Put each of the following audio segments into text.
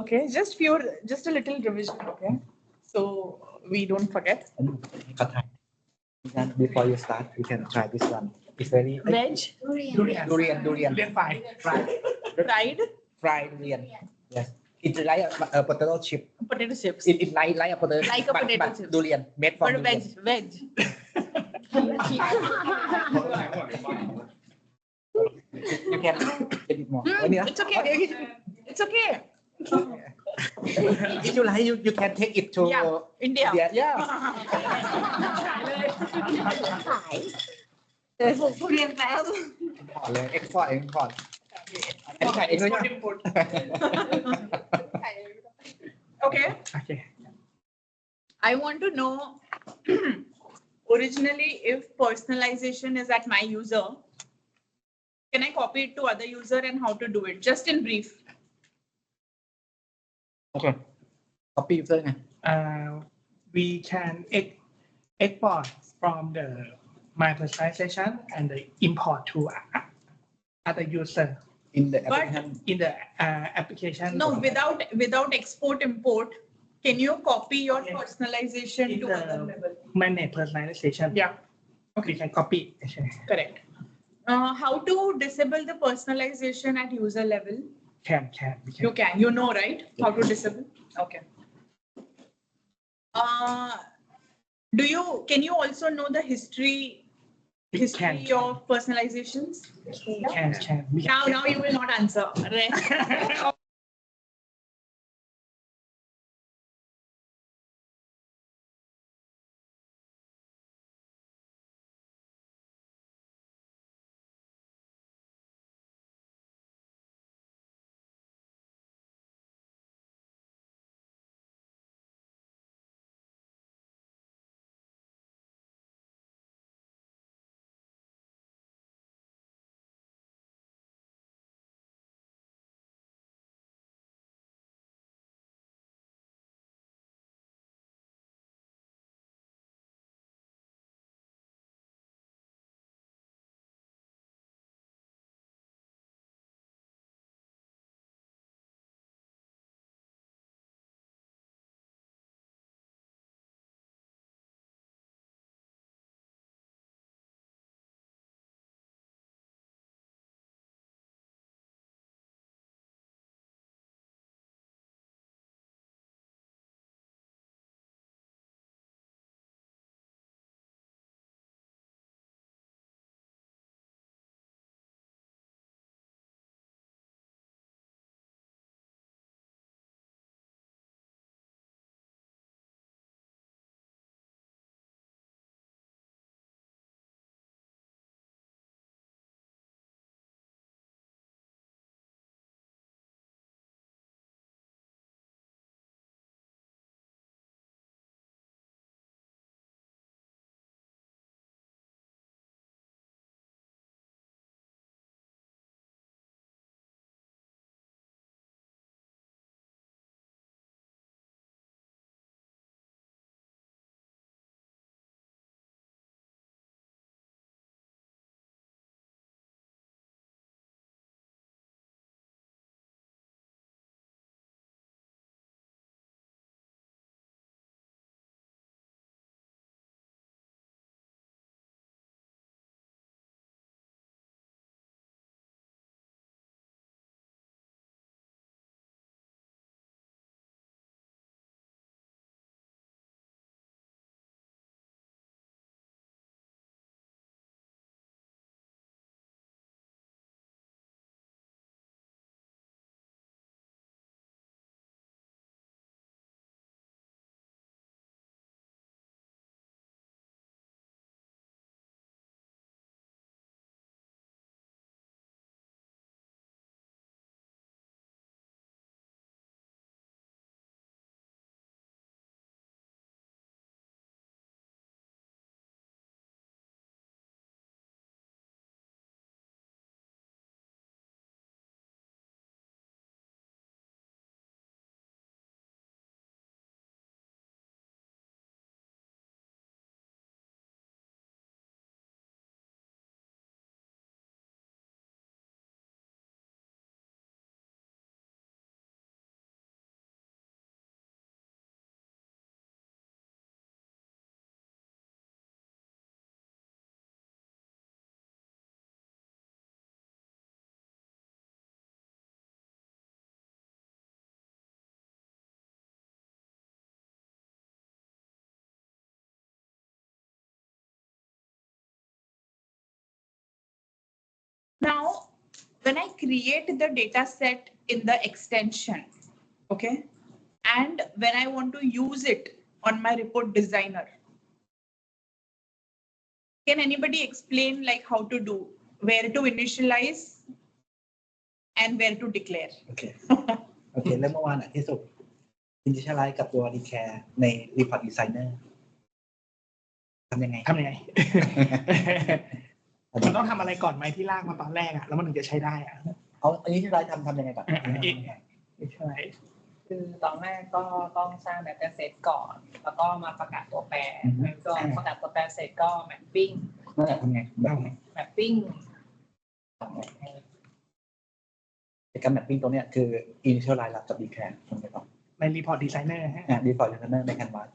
Okay, just a little revision. Okay, so we don't forget. Before you start, you can try this one. It's very Veg, durian. Durian fried. fried Durian. Yes. It's like a potato chip. potato chips. It like a potato. Like a potato but chip. Durian made from But durian. veg. You can get it more. It's okay. It's okay. If you like, you can take it to Yeah, India. Yeah. เคยปลูกทุเรียนแล้ว Import เลย export อันนี้ขายเองด้วยนะ Okay. Okay. I want to know originally if personalization is at my user, can I copy it to other user and how to do it? Just in brief. Okay. Copy user ไง We can export from the my personalization and the import to other user in the But- application in the application. No, without export import, can you copy your Yes. personalization in to other level? the manage personalization. Yeah, We can copy. correct. How to disable the personalization at user level? Can. We can. You know, right? How to disable? Okay. Can you also know the history Can. of personalizations? Can. We can. Now you will not answer. Right? Now, when I create the data set in the extension, okay, and when I want to use it on my report designer, can anybody explain like how to do, where to initialize and where to declare? โอเค โอเค เริ่มเมื่อวานอ่ะที่สุด initialize กับตัว declare ใน report designer ทำยังไง ทำยังไง มันต้องทำอะไรก่อนไหมที่ลากมาตอนแรกอ่ะแล้วมันถึงจะใช้ได้อ่ะ เอา initialize ทำยังไงก่อน ใช่ คือตอนแรกก็ต้องสร้าง data set ก่อน แล้วก็มาประกาศตัวแปรแล้วก็ประกาศตัวแปรเสร็จก็ mapping นั่นแหละทำไงแบบไหน mapping การ mapping ตัวเนี้ยคือ initialize กับ declare ทำไงต่อ ใน report designer ฮะ report designer ใน canvas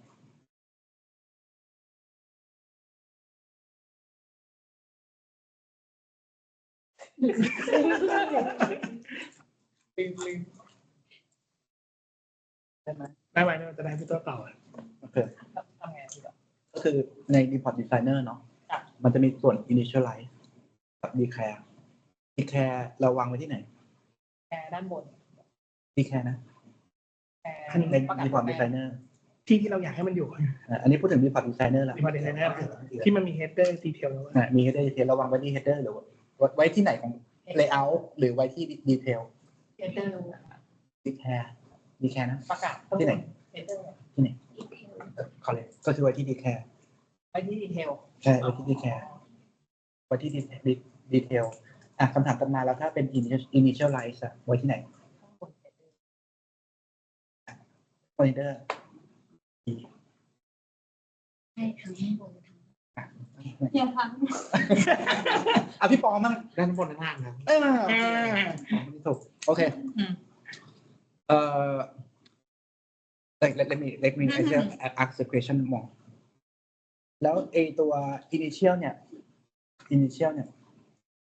ได้ไหม ได้ไหมจะได้เป็นตัวต่อ โอเค ทำไงดีกว่า ก็คือใน report designer เนาะ ค่ะ มันจะมีส่วน initialize กับ declare declare เราวางไว้ที่ไหน แปรด้านบน declare นะ แปร ใน ประกาศตัว report แปร designer ที่เราอยากให้มันอยู่ อันนี้พูดถึง report designer ละ report designer ที่มันมี header detail แล้ว มี header detail เราวางไว้ที่ header หรือไว้ที่ไหนของ layout หรือไว้ที่ detail header declare declare นะ ประกาศ ที่ไหน header ที่ไหนเขาเลยก็คือไว้ที่ declare ไปที่ detail ใช่ไว้ที่ declare ไว้ที่ detail คำถามต่อมาแล้วถ้าเป็น initialize อะไว้ที่ไหน header ให้ทำให้บนท อย่าพัง พี่ปอมั่ง ด้านบนด้านล่างครับ ไม่ถูกโอเคlet me ask the question more แล้วไอตัว initial เนี่ย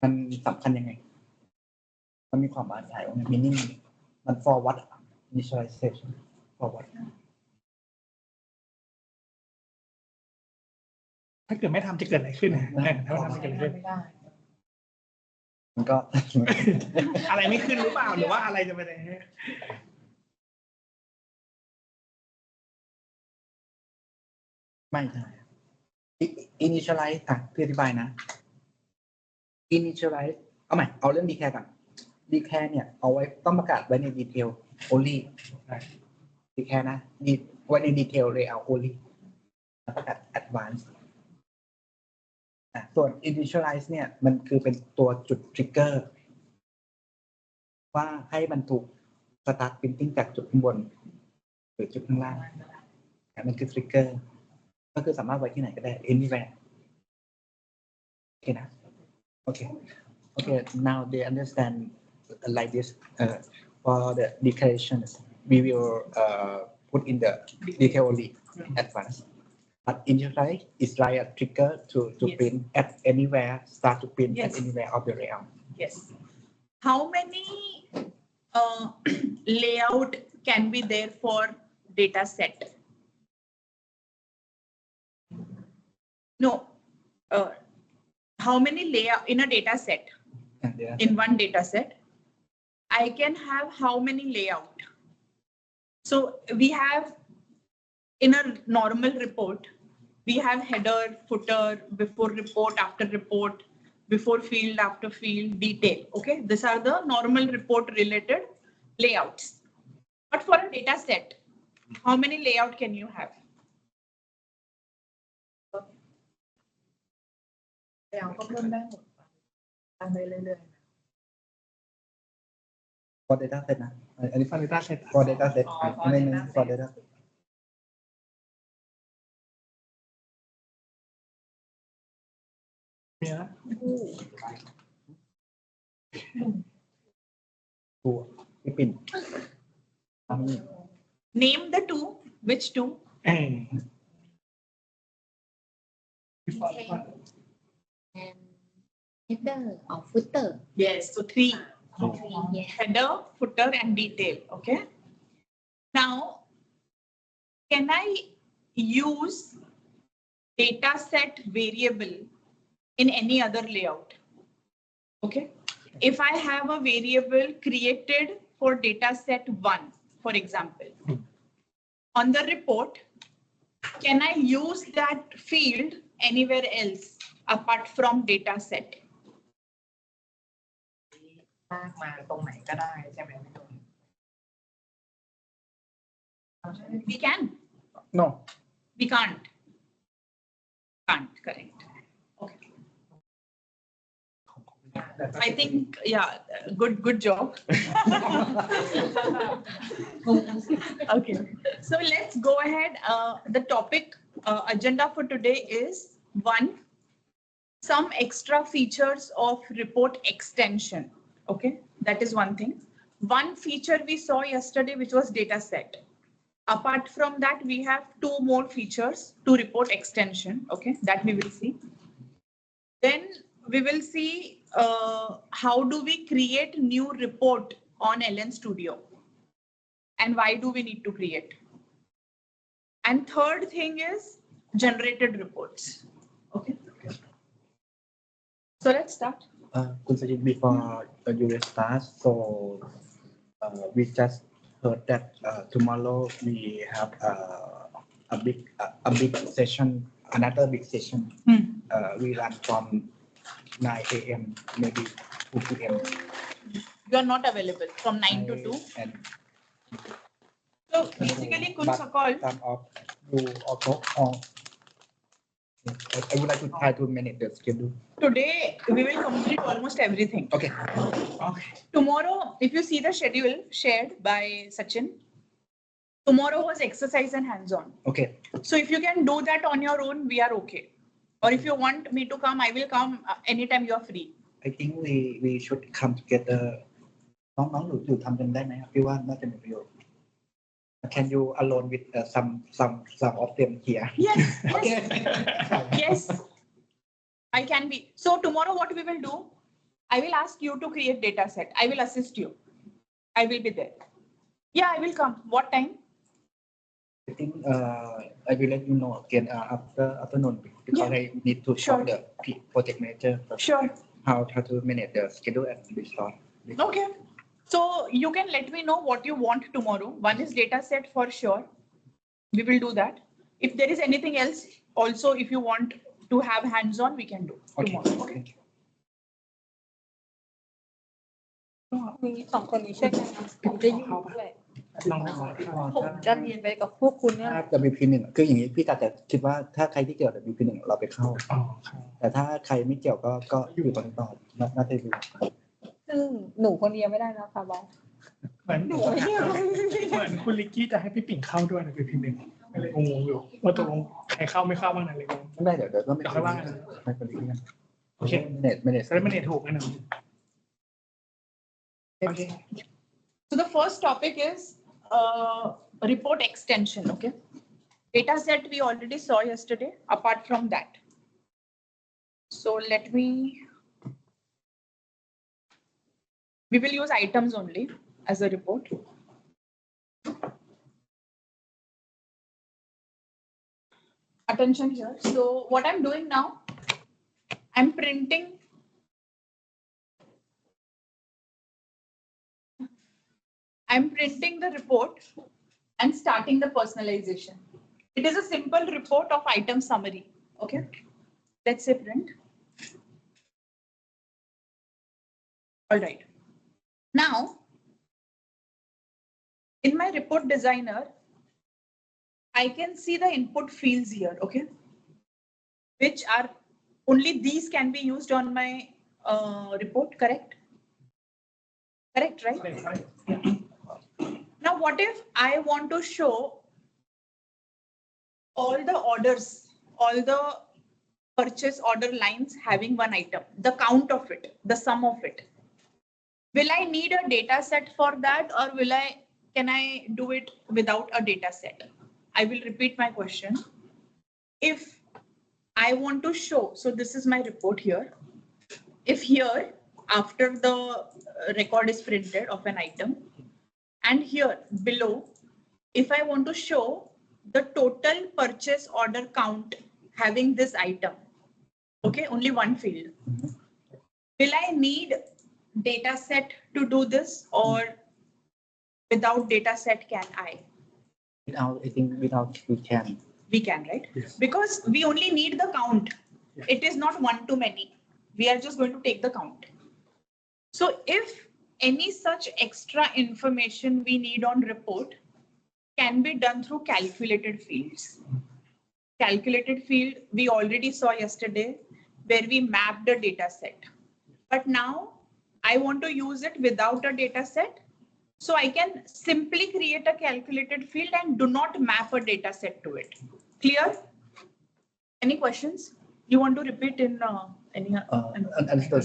มันสำคัญยังไง มันมีความหมายอะไร meaning มัน for what initialization for what ถ้าเกิดไม่ทำจะเกิดอะไรขึ้นถ้าไม่ทำจะเกิดอะไรขึ้น ไม่ได้ มันก็ อะไรไม่ขึ้นหรือเปล่าหรือว่าอะไรจะไปไหน ไม่ใช่ initialize พี่อธิบายนะ initialize เอาใหม่เอาเรื่อง declare ก่อน declare เนี่ยเอาไว้ต้องประกาศไว้ใน detail only declare นะไว้ใน detail layout only แล้วประกาศ advance ส่วน initialize เนี่ยมันคือเป็นตัวจุด trigger ว่าให้มันถูก start printing จากจุดข้างบนหรือจุดข้างล่างมันคือ trigger ก็คือสามารถไว้ที่ไหนก็ได้ anywhere โอเคนะโอเค now they understand like this for the declarations we will put in the detail only advance but initialize is like a trigger to Yes. print at anywhere start to print at Yes. anywhere of the layout Yes. How many layout can be there for data set? No. How many layout in a data set? In one data set, I can have how many layout? So we have in a normal report, we have header, footer, before report, after report, before field, after field, detail. Okay, these are the normal report related layouts. But for a data set, how many layout can you have? แล้วก็เพิ่มได้หมดตามไปเรื่อย for data set นะอันนี้ for data set for data set อ๋อ for ไม่ data set for data set มีนะ ตัวพี่ปิ่น Name the two. Which two? เออ and header or footer. Yes. So three. Yes. Header, footer, and detail. Okay. Now, can I use data set variable in any other layout? Okay. if I have a variable created for data set 1, for example, on the report, can I use that field anywhere else apart from data set? ลากมาตรงไหนก็ได้ใช่ไหมพี่ตุล We can. no We can't. Can't, correct. Okay. I think, yeah, good job. Okay, so let's go ahead. The topic agenda for today is 1, some extra features of report extension. Okay, that is one thing. One feature we saw yesterday, which was data set. Apart from that, we have 2 more features to report extension. Okay, that we will see. Then we will see how do we create new report on LN Studio and why do we need to create. And third thing is generated reports. Okay. So let's start. Kun Sajid, before you will start, so we just heard that tomorrow we have a big session, another big session. We run from 9 a.m. maybe 2 p.m. You are not available from 9 to 2. And So basically, Kun but Sakal, some of you also I would like to try to manage the schedule. today we will complete almost everything. Okay. Okay. Tomorrow, if you see the schedule shared by Sachin, tomorrow was exercise and hands-on. Okay. So if you can do that on your own, we are okay. Or if you want me to come, I will come anytime you are free. I think we should come together. น้องๆอยู่ทำกันได้ไหมครับพี่ว่าน่าจะมีประโยชน์ Can you alone with some of them here? Yes, yes, yes. I can be. So tomorrow what we will do, I will ask you to create data set. I will assist you. I will be there. Yeah, I will come. What time? I think I will let you know again after afternoon because I need to Sure. talk the project manager Sure. how to manage the schedule and restart. Okay. So you can let me know what you want tomorrow. One is data set for sure. We will do that. If there is anything else, also if you want to have hands-on, we can do tomorrow. Okay. มีสองคนนี้ช่วยกันผมจะยุ่งด้วย ลองได้ไหม ผมจะเรียนไปกับพวกคุณเนี่ย ถ้า WP1 คืออย่างนี้พี่แต่คิดว่าถ้าใครที่เกี่ยวกับ WP1 เราไปเข้า อ๋อครับ แต่ถ้าใครไม่เกี่ยวก็อยู่ตรงนี้ต่อน่าจะดี ซึ่งหนูคนเดียวไม่ได้นะคะบอส เหมือนคุณลิกกี้จะให้พี่ปิ่งเข้าด้วยนะพี่หนึ่งก็เลยงงๆอยู่ว่าตกลงใครเข้าไม่เข้าบ้างนะเลยงง ไม่ได้เดี๋ยวก็ไม่ เดี๋ยวค่อยว่ากัน ไม่เป็นไรกัน โอเค ไม่ได้ จะได้ไม่เนตถูกนะหนู Okay. So the first topic is report extension. Okay. Data set we already saw yesterday. Apart from that, so we will use items only as a report. Attention here. So what I'm doing now, I'm printing the report and starting the personalization. It is a simple report of item summary. Okay. Let's say print. All right. Now, in my report designer, I can see the input fields here, okay? Which are only these can be used on my report, correct? Correct, right? Now, what if I want to show all the orders, all the purchase order lines having one item, the count of it, the sum of it? Will I need a data set for that, or can I do it without a data set? I will repeat my question. If I want to show, so this is my report here. If here, after the record is printed of an item, and here below, if I want to show the total purchase order count having this item, okay, only one field. Will I need data set to do this, or without data set can I? Without, I think without we can. We can, right? Yes. Because we only need the count. Yes. It is not one to many. We are just going to take the count. So if any such extra information we need on report can be done through calculated fields. Calculated field we already saw yesterday where we mapped a data set. But now I want to use it without a data set. So I can simply create a calculated field and do not map a data set to it. Clear? Any questions? You want to repeat in any? Understood.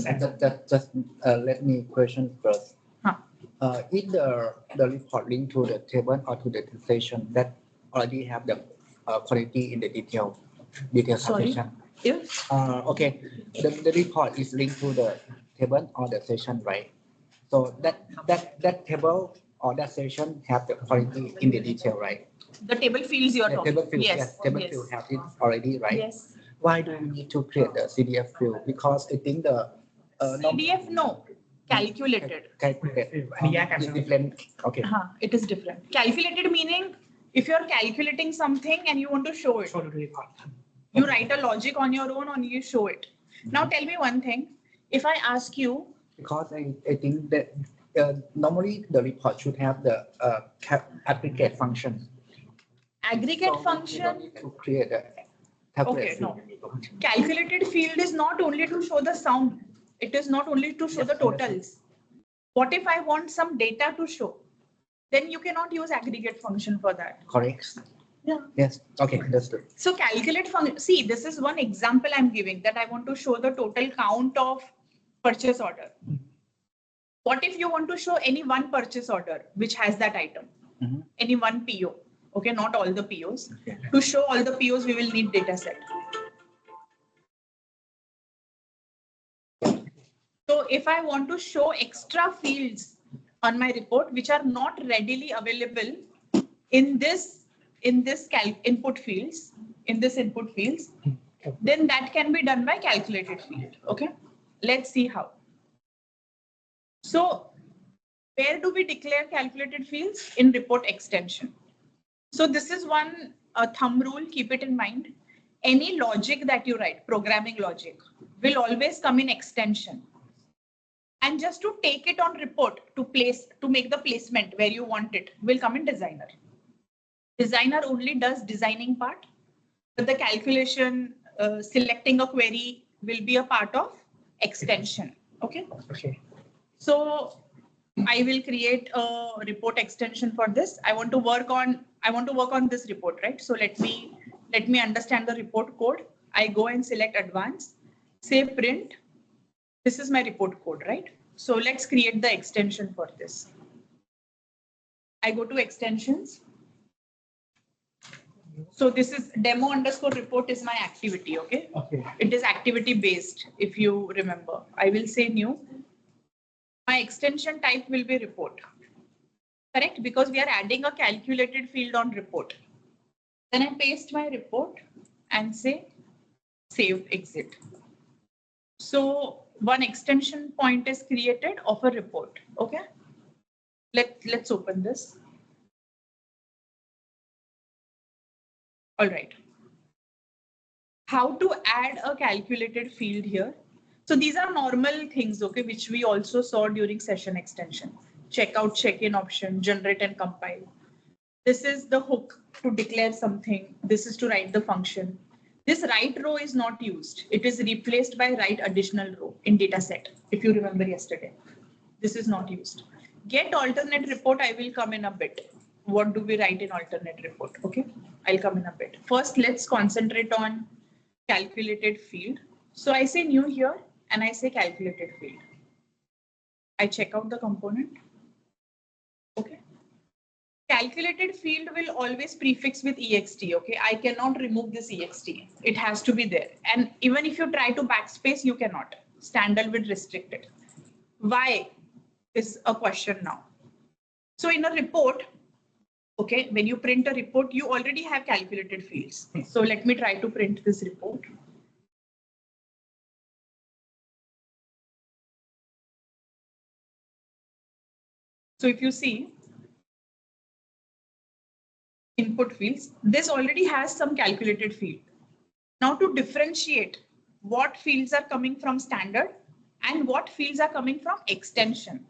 Just let me question first. Huh. If the report link to the table or to the session that already have the quality in the detail Sorry? section. If Okay, the report is linked to the table or the session, right? So that table or that session have the quality in the detail, right? the table fields you are The talking. table field, yes, table yes. field have it already, right? Yes. Why do we need to create the CDF field? Because I think the CDF, no. Calculated. calculated is different. Okay. It is different. Calculated meaning if you are calculating something and you want to show it, Show the report. you write a logic on your own and you show it. Now tell me one thing. If I ask you, Because I think that normally the report should have the aggregate function. aggregate So we don't function, need to create a tablet Okay, no. field. calculated field is not only to show the sound. It is not only to show Yes, the totals. What if I want some data to show? Then you cannot use aggregate function for that. Correct. Yeah. Yes. Okay. Understood. So calculate function. See, this is one example I'm giving that I want to show the total count of purchase order. What if you want to show any one purchase order which has that item? Mhm. Any one PO. Okay, not all the POs. Okay. To show all the POs, we will need data set. So if I want to show extra fields on my report which are not readily available in this input fields, then that can be done by calculated field. Okay, let's see how. So where do we declare calculated fields? In report extension. So this is one thumb rule, keep it in mind. Any logic that you write, programming logic, will always come in extension. And just to take it on report to make the placement where you want it will come in designer. Designer only does designing part, but the calculation, selecting a query will be a part of extension. Okay. Okay. So I will create a report extension for this. I want to work on this report, right? So let me understand the report code. I go and select advanced, say print. This is my report code, right? So let's create the extension for this. I go to extensions. So this is demo underscore report is my activity, okay? Okay. It is activity based, if you remember. I will say new. My extension type will be report. Correct? Because we are adding a calculated field on report. Then I paste my report and say save exit. So one extension point is created of a report. Okay. Let's open this. All right. How to add a calculated field here? So these are normal things, okay, which we also saw during session extension. Checkout, check-in option, generate and compile. This is the hook to declare something. This is to write the function. This write row is not used. It is replaced by write additional row in data set. If you remember yesterday, this is not used. Get alternate report, I will come in a bit. What do we write in alternate report? Okay, I'll come in a bit. First, let's concentrate on calculated field. So I say new here and I say calculated field. I check out the component. Okay. Calculated field will always prefix with ext. Okay, I cannot remove this ext. It has to be there. And even if you try to backspace, you cannot. Standard will restrict it. Why is a question now. So in a report, okay, when you print a report, you already have calculated fields. So let me try to print this report. So if you see input fields, this already has some calculated field. Now to differentiate what fields are coming from standard and what fields are coming from extension.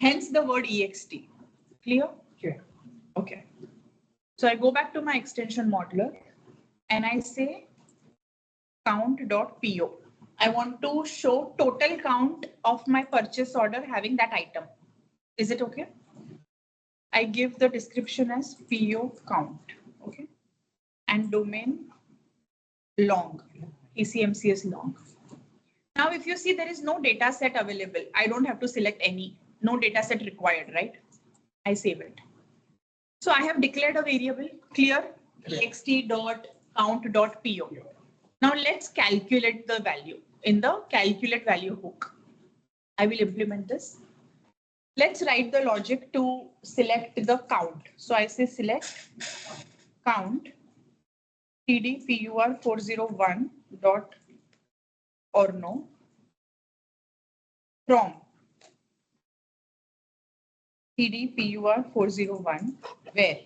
Hence the word ext. Clear? Okay. Okay. So I go back to my extension modeler and I say count.po. I want to show total count of my purchase order having that item. Is it okay? I give the description as PO count. Okay. And domain long. ECMC is long. Now, if you see there is no data set available, I don't have to select any. No data set required, right? I save it. So I have declared a variable, clear, ext.count.po. Now let's calculate the value in the calculate value hook. I will implement this. Let's write the logic to select the count. So I say select count td pur401 dot or no from td pur401 where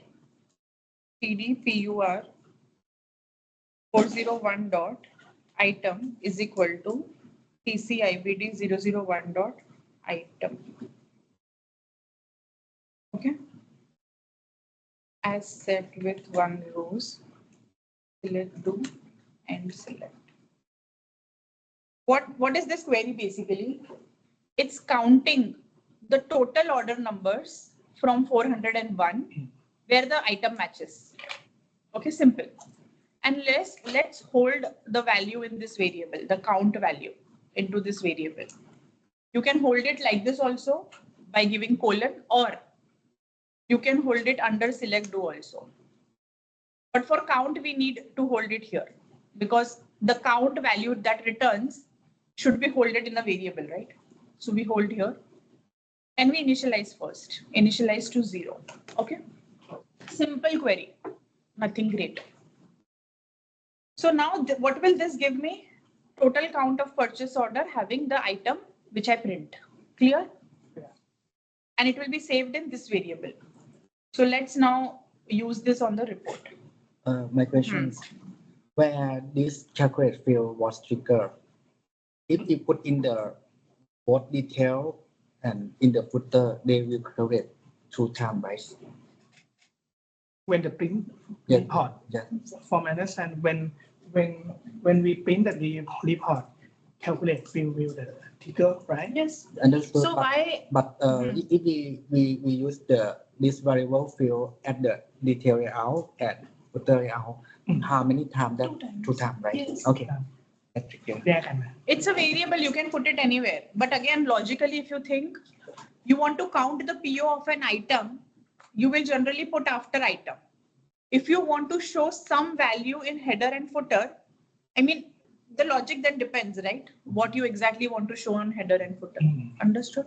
td pur401 dot item is equal to tcibd 001 dot item. Okay. As set with one rows, select do and select. What is this query basically? It's counting the total order numbers from 401 where the item matches. Okay, simple. And let's hold the value in this variable, the count value into this variable. You can hold it like this also by giving colon, or you can hold it under select do also. But for count, we need to hold it here because the count value that returns should be holded in a variable, right? So we hold here and we initialize first, initialize to 0. Okay. Simple query, nothing great. So now what will this give me? Total count of purchase order having the item which I print. Clear? Yeah. And it will be saved in this variable. So let's now use this on the report. My question is where this calculate field was triggered. If you put in the both detail and in the footer, they will calculate 2 times, right? When the print Yeah. report, Yeah. from my understand, when we print the report, calculate will the trigger, right? Yes. Understood. So why? But if we use this variable field at the detail layout and footer layout, how many times? That 2 times, right? Yes. Okay. That's trigger. It's a variable, you can put it anywhere. But again, logically, if you think you want to count the PO of an item, you will generally put after item. If you want to show some value in header and footer, I mean, the logic then depends, right? What you exactly want to show on header and footer. Understood?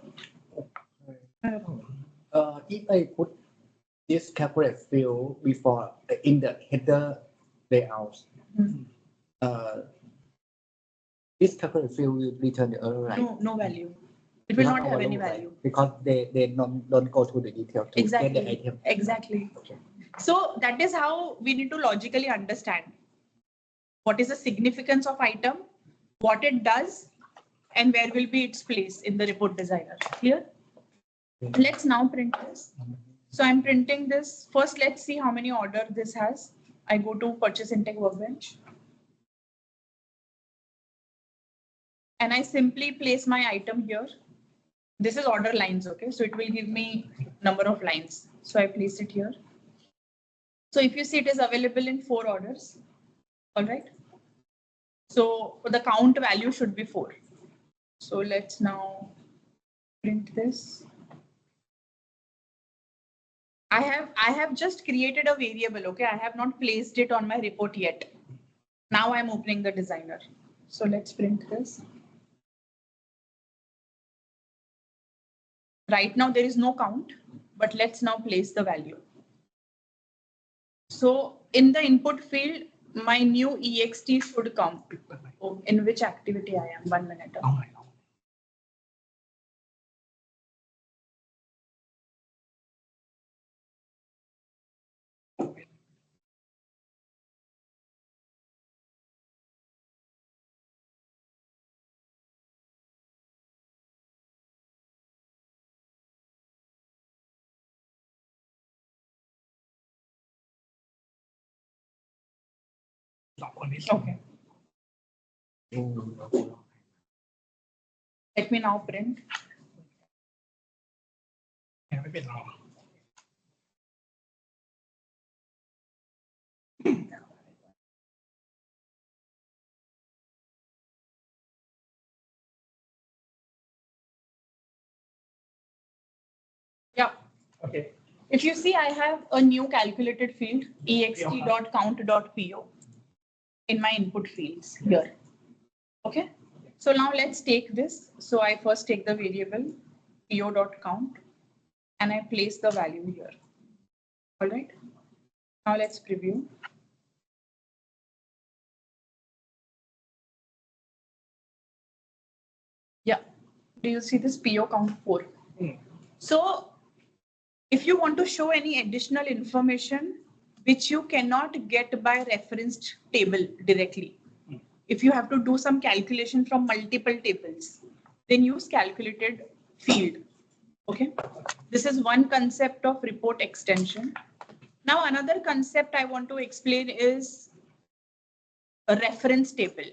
If I put this calculate field before in the header layout, this calculate field will return the error, right? No value. It will not have any value. Because they don't go to the detail to get the item. Exactly. Okay. So that is how we need to logically understand what is the significance of item, what it does, and where will be its place in the report designer. Clear? Let's now print this. So I'm printing this. First, let's see how many order this has. I go to purchase intake workbench. And I simply place my item here. This is order lines, okay? So it will give me number of lines. So I place it here. So if you see, it is available in 4 orders. All right. So the count value should be 4. So let's now print this. I have just created a variable, okay? I have not placed it on my report yet. Now I'm opening the designer. So let's print this. Right now there is no count, but let's now place the value. So in the input field, my new ext should come. Oh, in which activity I am? 1 minute. Oh my God. สองคนนี้ Okay. Let me now print. ยังไม่เป็นรอ Yeah. Okay. If you see, I have a new calculated field ext.count.po in my input fields here. Okay. So now let's take this. So I first take the variable po.count and I place the value here. All right. Now let's preview. Yeah. Do you see this PO count 4? So if you want to show any additional information which you cannot get by referenced table directly, if you have to do some calculation from multiple tables, then use calculated field. Okay. This is one concept of report extension. Now another concept I want to explain is a reference table.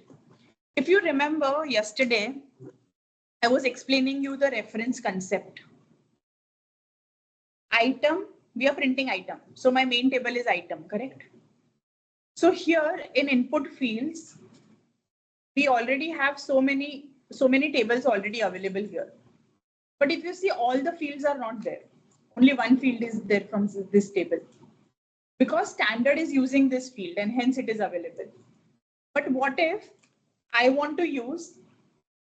If you remember yesterday, I was explaining you the reference concept. Item, we are printing item. So my main table is item, correct? So here in input fields, we already have so many tables already available here. But if you see, all the fields are not there. Only one field is there from this table. Because standard is using this field and hence it is available. But what if I want to use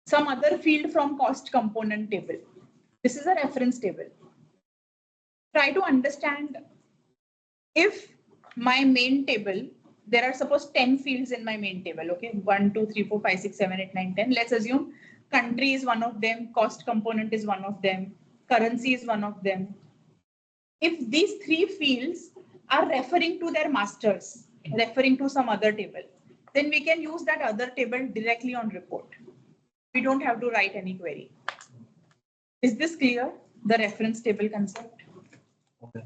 some other field from cost component table? This is a reference table. Try to understand if my main table, there are suppose 10 fields in my main table, okay? 1, 2, 3, 4, 5, 6, 7, 8, 9, 10. Let's assume country is one of them, cost component is one of them, currency is one of them. If these 3 fields are referring to their masters, referring to some other table, then we can use that other table directly on report. We don't have to write any query. Is this clear? The reference table concept? Okay.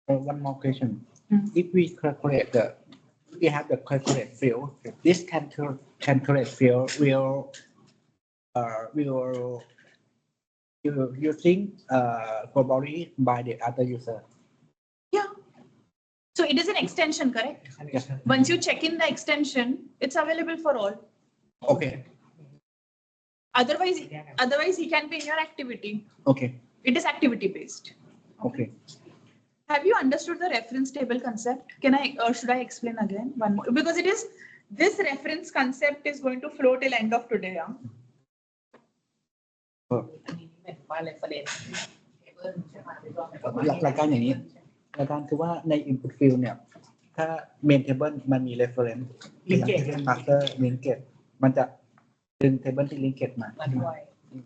One more question. If we calculate we have the calculate field. This calculate field will using globally by the other user. Yeah. So it is an extension, correct? Yes. Once you check in the extension, it's available for all. Okay. Otherwise he can be in your activity. Okay. It is activity based. Okay. Have you understood the reference table concept? Can I, or should I explain again one more? Because it is, this reference concept is going to flow till end of today. Yeah? อันนี้หมายถึงว่า reference table ใช่ไหม หลักการอย่างนี้หลักการคือว่าใน input field เนี่ยถ้า main table มันมี reference Linkage master linkage มันจะดึง table ที่ linkage มา มาด้วย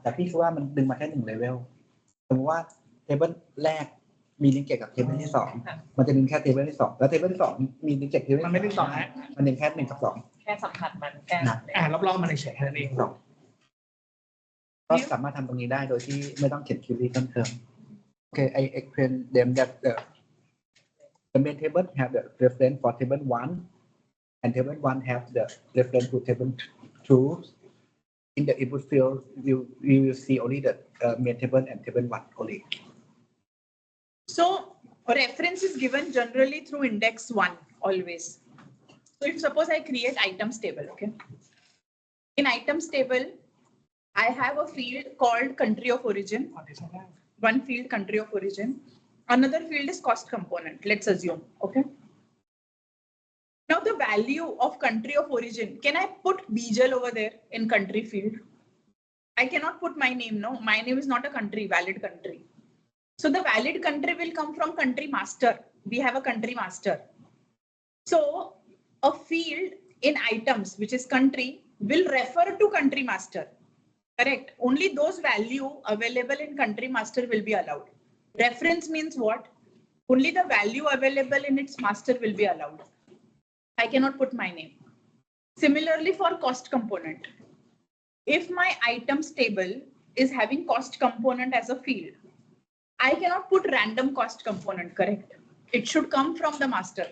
แต่พี่คือว่ามันดึงมาแค่1 level สมมติว่า table แรกมี linkage กับ table ที่ 2มันจะดึงแค่ table ที่ 2แล้ว table ที่ 2มี linkage table มันไม่ได้สองนะ มันดึงแค่1 กับ 2 แค่สัมผัสมันแค่ รอบๆมันเฉยๆแค่นั้นเอง ก็สามารถทำตรงนี้ได้โดยที่ไม่ต้องเขียน query เพิ่มเติม Okay, I explain them that the main table have the reference for table 1 and table 1 have the reference to table 2. In the input field, we will see only the main table and table 1 only. So a reference is given generally through index 1 always. So if suppose I create items table, okay? In items table, I have a field called country of origin. One field country of origin. Another field is cost component. Let's assume, okay? Now the value of country of origin, can I put Bijal over there in country field? I cannot put my name, no? My name is not a country, valid country. So the valid country will come from country master. We have a country master. So a field in items, which is country, will refer to country master. Correct. Only those value available in country master will be allowed. Reference means what? Only the value available in its master will be allowed. I cannot put my name. Similarly for cost component. If my items table is having cost component as a field, I cannot put random cost component, correct? It should come from the master.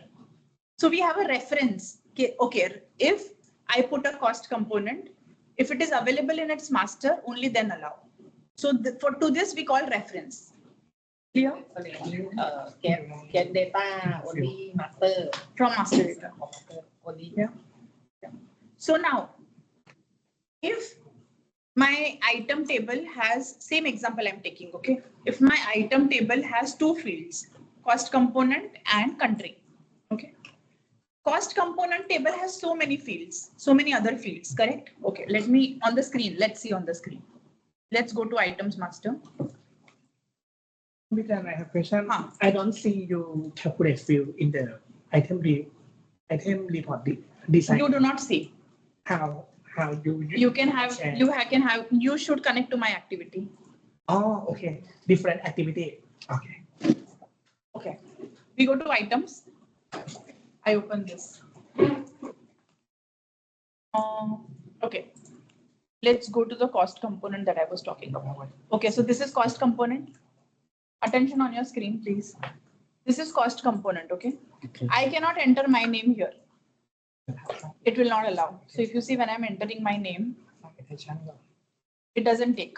So we have a reference okay, if I put a cost component, if it is available in its master, only then allow. So to this we call reference. Clear? So get data only master From master data. only. Yeah. So now, if my item table has, same example I'm taking, okay? If my item table has two fields, cost component and country, okay? Cost component table has so many fields, so many other fields, correct? Okay, let me on the screen, let's see on the screen. Let's go to items master. Because I have a question. Huh. I don't see you calculate field in the item report design. You do not see. How you You can have, share? you should connect to my activity. Oh, okay. Different activity. Okay. Okay, we go to items. I open this. Okay, let's go to the cost component that I was talking about. Okay, so this is cost component. Attention on your screen, please. This is cost component, okay? Okay. I cannot enter my name here. It will not allow. So if you see when I'm entering my name, it doesn't take.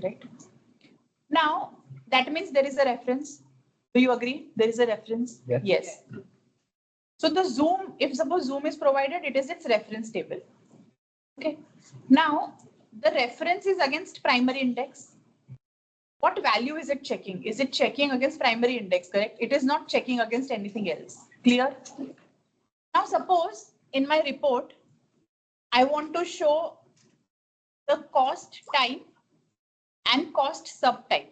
Right? Now, that means there is a reference. Do you agree? There is a reference? Yes. Yes. So the zoom, if suppose zoom is provided, it is its reference table. Okay. Now, the reference is against primary index. What value is it checking? Is it checking against primary index, correct? It is not checking against anything else. Clear? Now, suppose in my report, I want to show the cost type and cost subtype.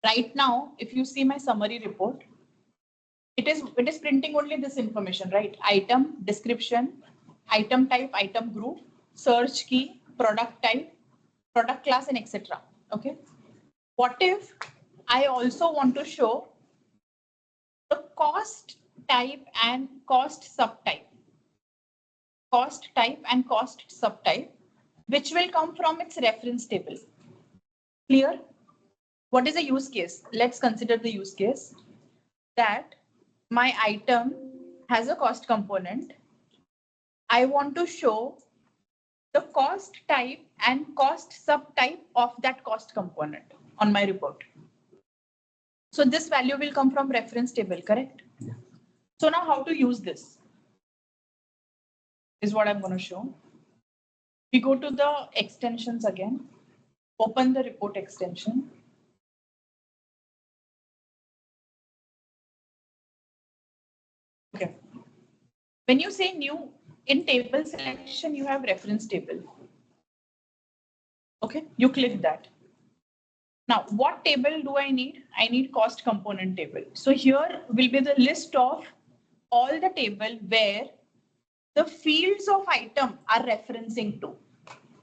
Right now, if you see my summary report, it is printing only this information, right? Item, description, item type, item group, search key, product type, product class, and etc. Okay. What if I also want to show the cost type and cost subtype? Cost type and cost subtype, which will come from its reference table. Clear? What is the use case? Let's consider the use case that my item has a cost component. I want to show the cost type and cost subtype of that cost component on my report. So this value will come from reference table, correct? Yeah. So now how to use this is what I'm going to show. We go to the extensions again, open the report extension. Okay. When you say new, in table selection, you have reference table. Okay, you click that. Now, what table do I need? I need cost component table. So here will be the list of all the table where the fields of item are referencing to.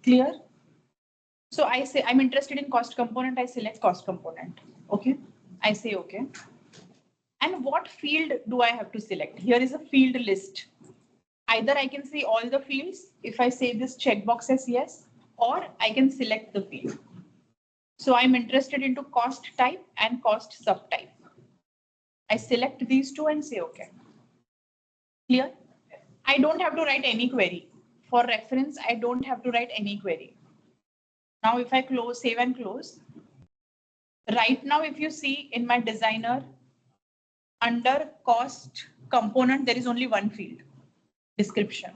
Clear? So I say I'm interested in cost component. I select cost component. Okay. I say okay. And what field do I have to select? Here is a field list. Either I can see all the fields if I say this checkbox as yes, or I can select the field. So I'm interested into cost type and cost subtype. I select these two and say okay. Clear? I don't have to write any query. For reference, I don't have to write any query. Now if I close, save and close. Right now, if you see in my designer, under cost component, there is only one field, description.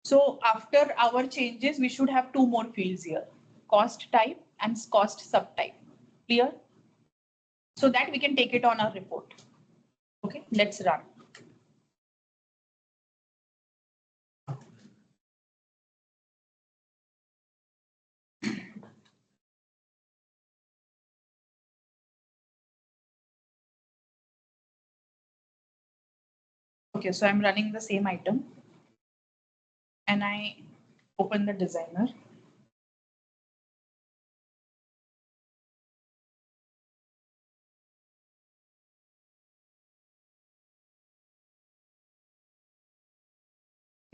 So after our changes, we should have two more fields here, cost type and cost subtype. Clear? So that we can take it on our report. Okay, let's run. Okay, so I'm running the same item and I open the designer.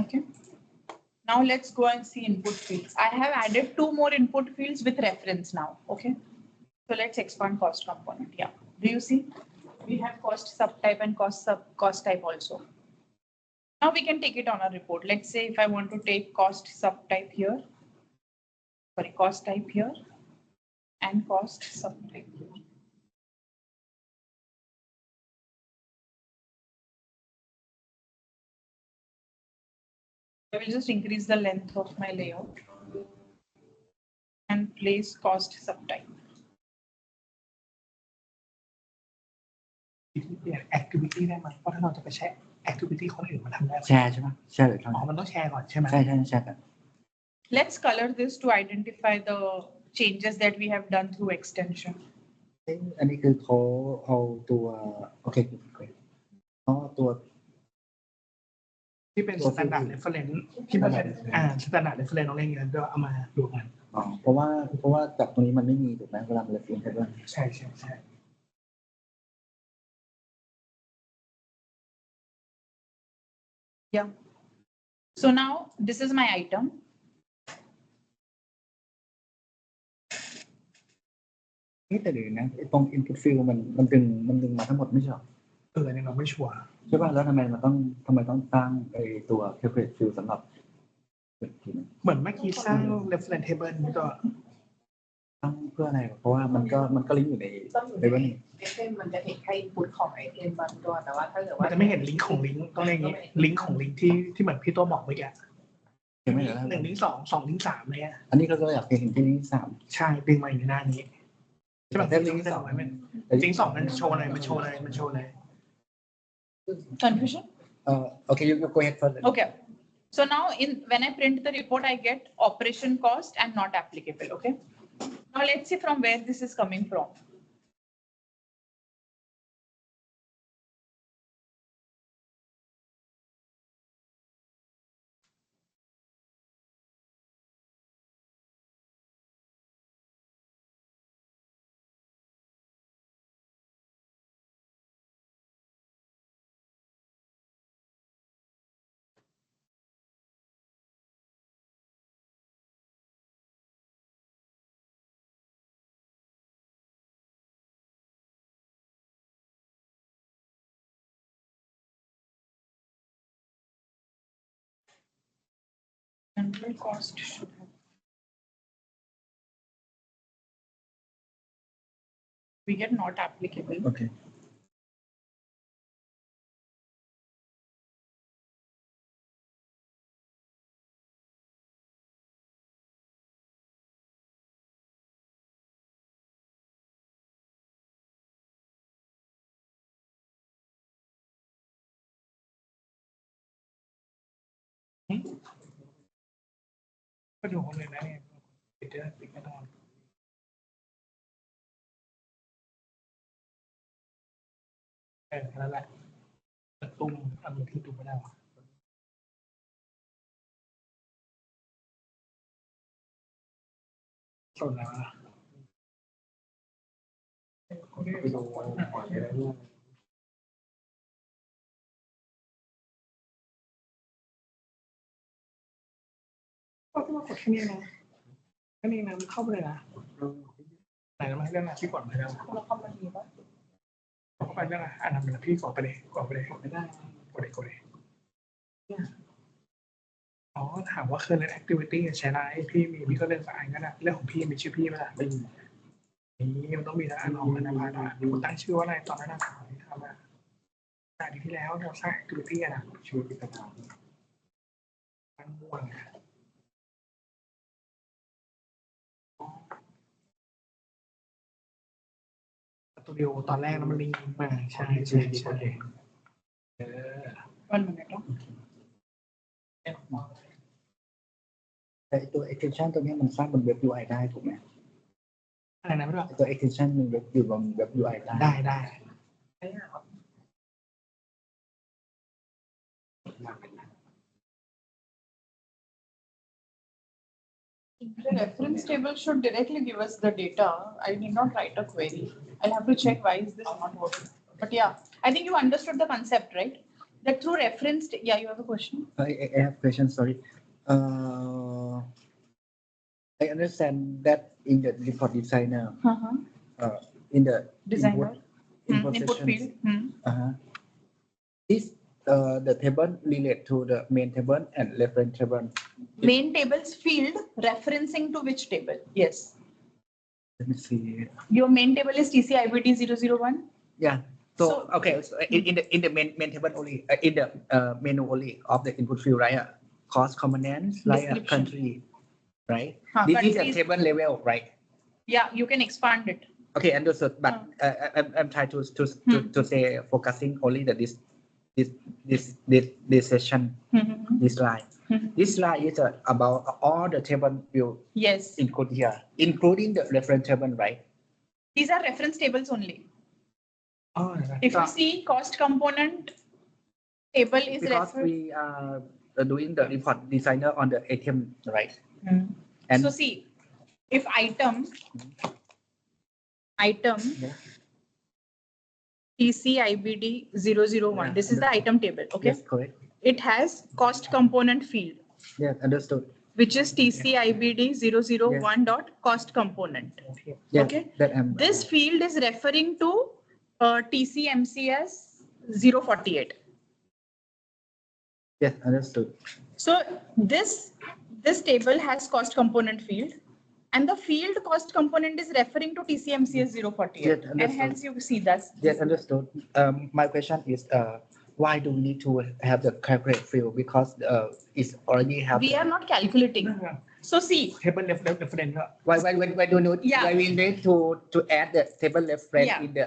Okay. Now let's go and see input fields. I have added two more input fields with reference now. Okay. So let's expand cost component. Yeah. Do you see? We have cost subtype and cost type also. Now we can take it on a report. Let's say if I want to take cost subtype here, sorry, cost type here and cost subtype here. I will just increase the length of my layout and place cost subtype. เปลี่ยน activity ได้ไหมเพราะถ้าเราจะไปใช้ activity คนอื่นมาทำได้ไหม แชร์ใช่ไหมแชร์หรือ อ๋อ มันต้องแชร์ก่อนใช่ไหม ใช่ใช่แชร์กัน Let's color this to identify the changes that we have done through extension. อันนี้คือเขาเอาตัวโอเคเอาตัว ที่เป็น standard reference ที่มันเป็นstandard reference เราเล่นกันก็เอามาดูกัน อ๋อเพราะว่าจากตรงนี้มันไม่มีถูกไหมเวลามันเลยฟิล์มใช่ไหม ใช่ใช่ใช่ Yeah. So now this is my item. นี่แต่เดี๋ยวนะไอ้ตรง input field มันดึงมาทั้งหมดไม่ใช่หรอ เนี่ยเราไม่ชัวร์ ใช่ป่ะแล้วทำไมต้องตั้งไอ้ตัว calculate field สำหรับ เหมือนเมื่อกี้สร้าง reference table นี่ก็ ตั้งเพื่ออะไรเพราะว่ามันก็ลิงก์อยู่ใน ต้องอยู่ ในวันนี้ ไอเทมมันจะเห็นแค่อินพุตของไอเทมบางตัวแต่ว่าถ้าเกิด มัน ว่า จะไม่เห็นลิงก์ของลิงก์ต้องเรียกอย่างนี้ลิงก์ของลิงก์ที่เหมือนพี่ตัวบอกเมื่อกี้ ใช่ไหมเหรอ 1 ลิงก์ 2 ลิงก์ 3เลยอ่ะ อันนี้เราก็อยากเห็นที่ลิงก์3 ใช่ดึงมาอยู่ในหน้านี้ใช่ป่ะ แต่ลิงก์ ลิงก์2มันโชว์อะไรมันโชว์เลย Confusion? Okay, you go ahead further. Okay. So now when I print the report, I get operation cost and not applicable. Okay. Now let's see from where this is coming from. Central cost should have. We get not applicable. Okay. Hmm? ก็ดูคนเลยนะเนี่ยปิดไม่ต้องนั่นแหละตุ้มอันที่ดูไม่ได้หรอส่วนแล้วไปดูก่อนเลยนะก็ต้องกดแค่นี้นะมันเข้าไปเลยนะไหนมาเรื่องอะไรพี่กดไปแล้ว เราเข้ามาดีป่ะ เข้าไปเรื่องอะไรนั้นเป็นพี่กดไปเลยไม่ได้กดเลยอ๋อถามว่า current activity ใช้ได้พี่ก็เล่นสายกันนะเรื่องของพี่มีชื่อพี่ไหมล่ะไม่มีนี่มันต้องมีนะอันของอนาคตคุณตั้งชื่อว่าอะไรตอนนั้นทำมาแต่ที่แล้วเราสร้าง activity นะชื่อพิจารณาตั้งม่วงตัวเดียวตอนแรกแล้วมันลิงก์มาใช่1 minute. แต่ตัว extension ตัวนี้มันสร้างบนเว็บ UI ได้ถูกไหม อะไรนะไม่รู้ ตัว extension มันอยู่บนเว็บ UI ได้ ได้ The reference table should directly give us the data. I need not write a query. I'll have to check why is this not working. But yeah, I think you understood the concept, right? That through reference, yeah, you have a question? I have a question, sorry. I understand that in the report designer, in the Designer. input Input section, field. this the table relate to the main table and reference table. Main tables field referencing to which table? Yes. Let me see. Your main table is TCIBD 001. Yeah. So, So- okay, so in the main table only, in the menu only of the input field, right? Cost components, like Description. country, right? Huh, This is a countries- table level, right? Yeah, you can expand it. Okay, understood. But I'm trying to say focusing only that this session, this line. This line is about all the table you Yes, include here, including the reference table, right? these are reference tables only. อ๋อเดี๋ยวนะ If you see cost component table is Because referred. we are doing the report designer on the item, right? And So see, if item Yeah. TCIBD 001, Yeah, this is the item table, okay? yes, correct. It has cost component field, Yes, understood. which is TCIBD 001 dot cost component. Yes, Okay. that This field is referring to TCMCS 048. yes, understood. So this table has cost component field, and the field cost component is referring to TCMCS 048. Yes, And understood. hence you see that. Yes, understood. My question is, why do we need to have the calculate field? Because it's already have. We are not calculating. So see, เทเบิลเรฟเฟรนซ์ก็ Why do you need? Yeah. Why we need to add the table reference Yeah. in the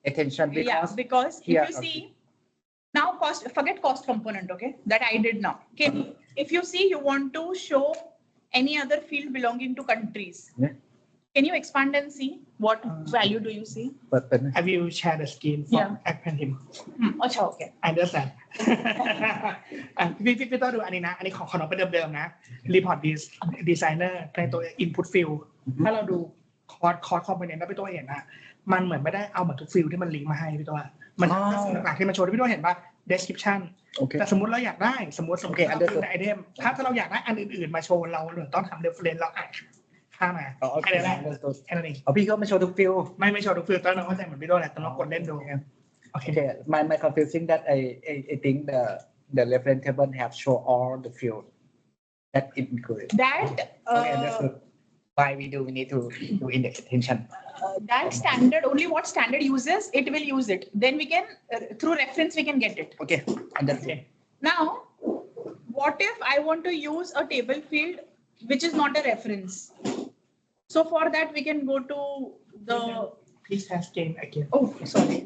attention because because if here, you see now forget cost component, okay, that I did now. Okay, if you see you want to show any other field belonging to countries, Yeah. can you expand and see what value do you see? but I will share the screen from Yeah. Act him Acha, okay. I understand พี่ต้องดูอันนี้นะ อันนี้ของน้องเป็นเดิมๆนะ Report Designer ในตัว Input Field ถ้าเราดูคอร์สคอมโพเนนต์แล้วพี่ตัวเห็นนะมันเหมือนไม่ได้เอาเหมือนทุกฟิลที่มันลิงก์มาให้พี่ตัวมันหลักๆที่มันโชว์ที่พี่ตัวเห็นว่า description Okay. แต่สมมติเราอยากได้สมมติ Okay, เรา understood. เป็นไอเทมถ้าเราอยากได้อันอื่นๆมาโชว์เราหรือต้องทำ reference เราอ่านข้ามมา Oh, แค่ okay, นั้นแหละ understood. แค่นั้นเอง Oh, พี่ก็มาโชว์ทุกฟิล ไม่โชว์ทุกฟิลตอนเราเข้าใจเหมือนพี่ตัวแหละตอนเรากดเล่นดูโอเค Okay, my confusing that I think the reference table have show all the field that it included. That Okay, understood. Why we need to do in the attention. that standard, only what standard uses, it will use it. Then we can through reference we can get it. Okay, understood. Now, what if I want to use a table field which is not a reference? So for that we can go to the please share screen again oh sorry.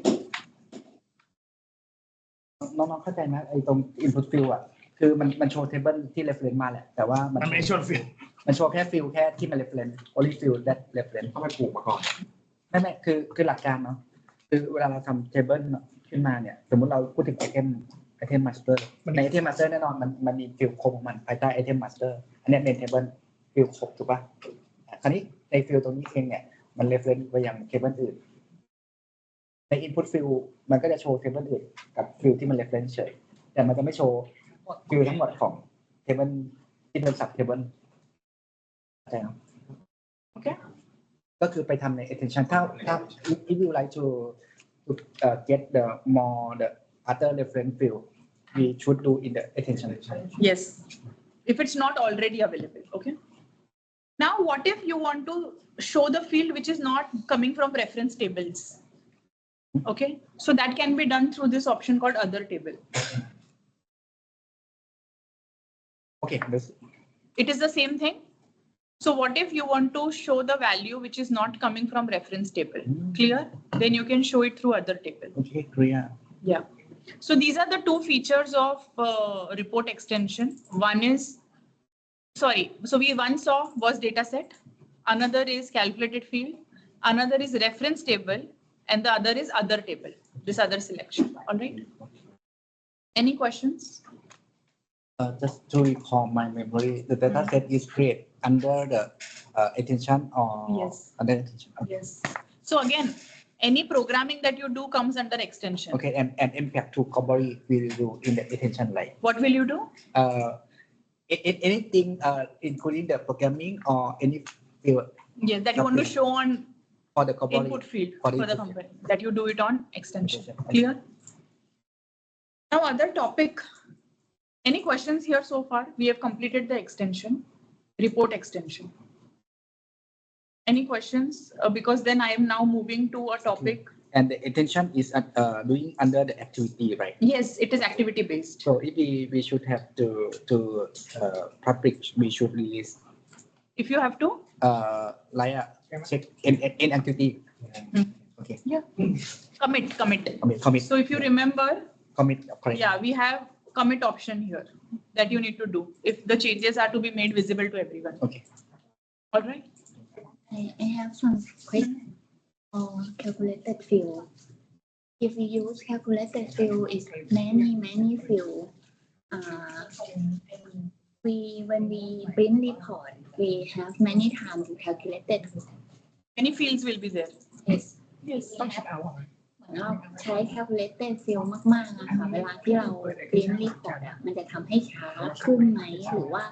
น้องๆเข้าใจไหมไอ้ตรง input field อ่ะคือมันโชว์ table ที่ reference มาแหละแต่ว่ามัน มันไม่ได้โชว์ฟิล มันโชว์แค่ฟิลแค่ที่มัน reference only field that reference ต้องไปปลูกมาก่อน ไม่คือหลักการเนาะคือเวลาเราทำ table ขึ้นมาเนี่ยสมมุติเราพูดถึง item master ใน item master แน่นอนมันมีฟิลครบของมันภายใต้ item master อันเนี้ย main table ฟิลครบถูกป่ะคราวนี้ในฟิลตรงนี้เองเนี่ยมัน reference ไปยัง table อื่นใน input field มันก็จะโชว์ table อื่นกับฟิลที่มัน reference เฉยแต่มันจะไม่โชว์ฟิลทั้งหมดของ table ที่เป็น sub table เข้าใจเนาะ Okay. ก็คือไปทำใน attention ถ้า if you like to get the more the other reference field we should do in the attention. Yes, if it's not already available. Okay. Now, what if you want to show the field which is not coming from reference tables? Okay, so that can be done through this option called other table. Okay, this It is the same thing. So what if you want to show the value which is not coming from reference table? Clear? Then you can show it through other table. okay clear. Yeah. So these are the two features of report extension. One is, sorry, so we once saw was data set. Another is calculated field. Another is reference table. And the other is other table, this other selection. All right. Any questions? Just to recall my memory, the data set is created under the attention or Yes. under attention. Okay. Yes. So again, any programming that you do comes under extension. Okay, and impact to Cobori will do in the attention like What will you do? anything including the programming or any field Yes, that you want to Okay. show on for the Cobori. input field For for the the input company, that you do it on extension. Okay. Clear? Now other topic, any questions here so far? We have completed the extension, report extension. Any questions? Because then I am now moving to a topic. And the attention is doing under the activity, right? Yes, it is activity based. So if we should have to publish, we should release If you have to, like check in activity. Okay. yeah, commit. Commit. So if you remember, Commit. Correct. yeah, we have commit option here that you need to do if the changes are to be made visible to everyone. Okay. All right. I have some question on calculated field. If we use calculated field, is many field. When we print report, we have many times to calculate it. Many fields will be there. Yes. Yes. ต้องคิดเอาอะ เหมือนเราใช้ calculated field มากๆอะค่ะเวลาที่เรา print report อะมันจะทำให้ช้าขึ้นไหมหรือว่า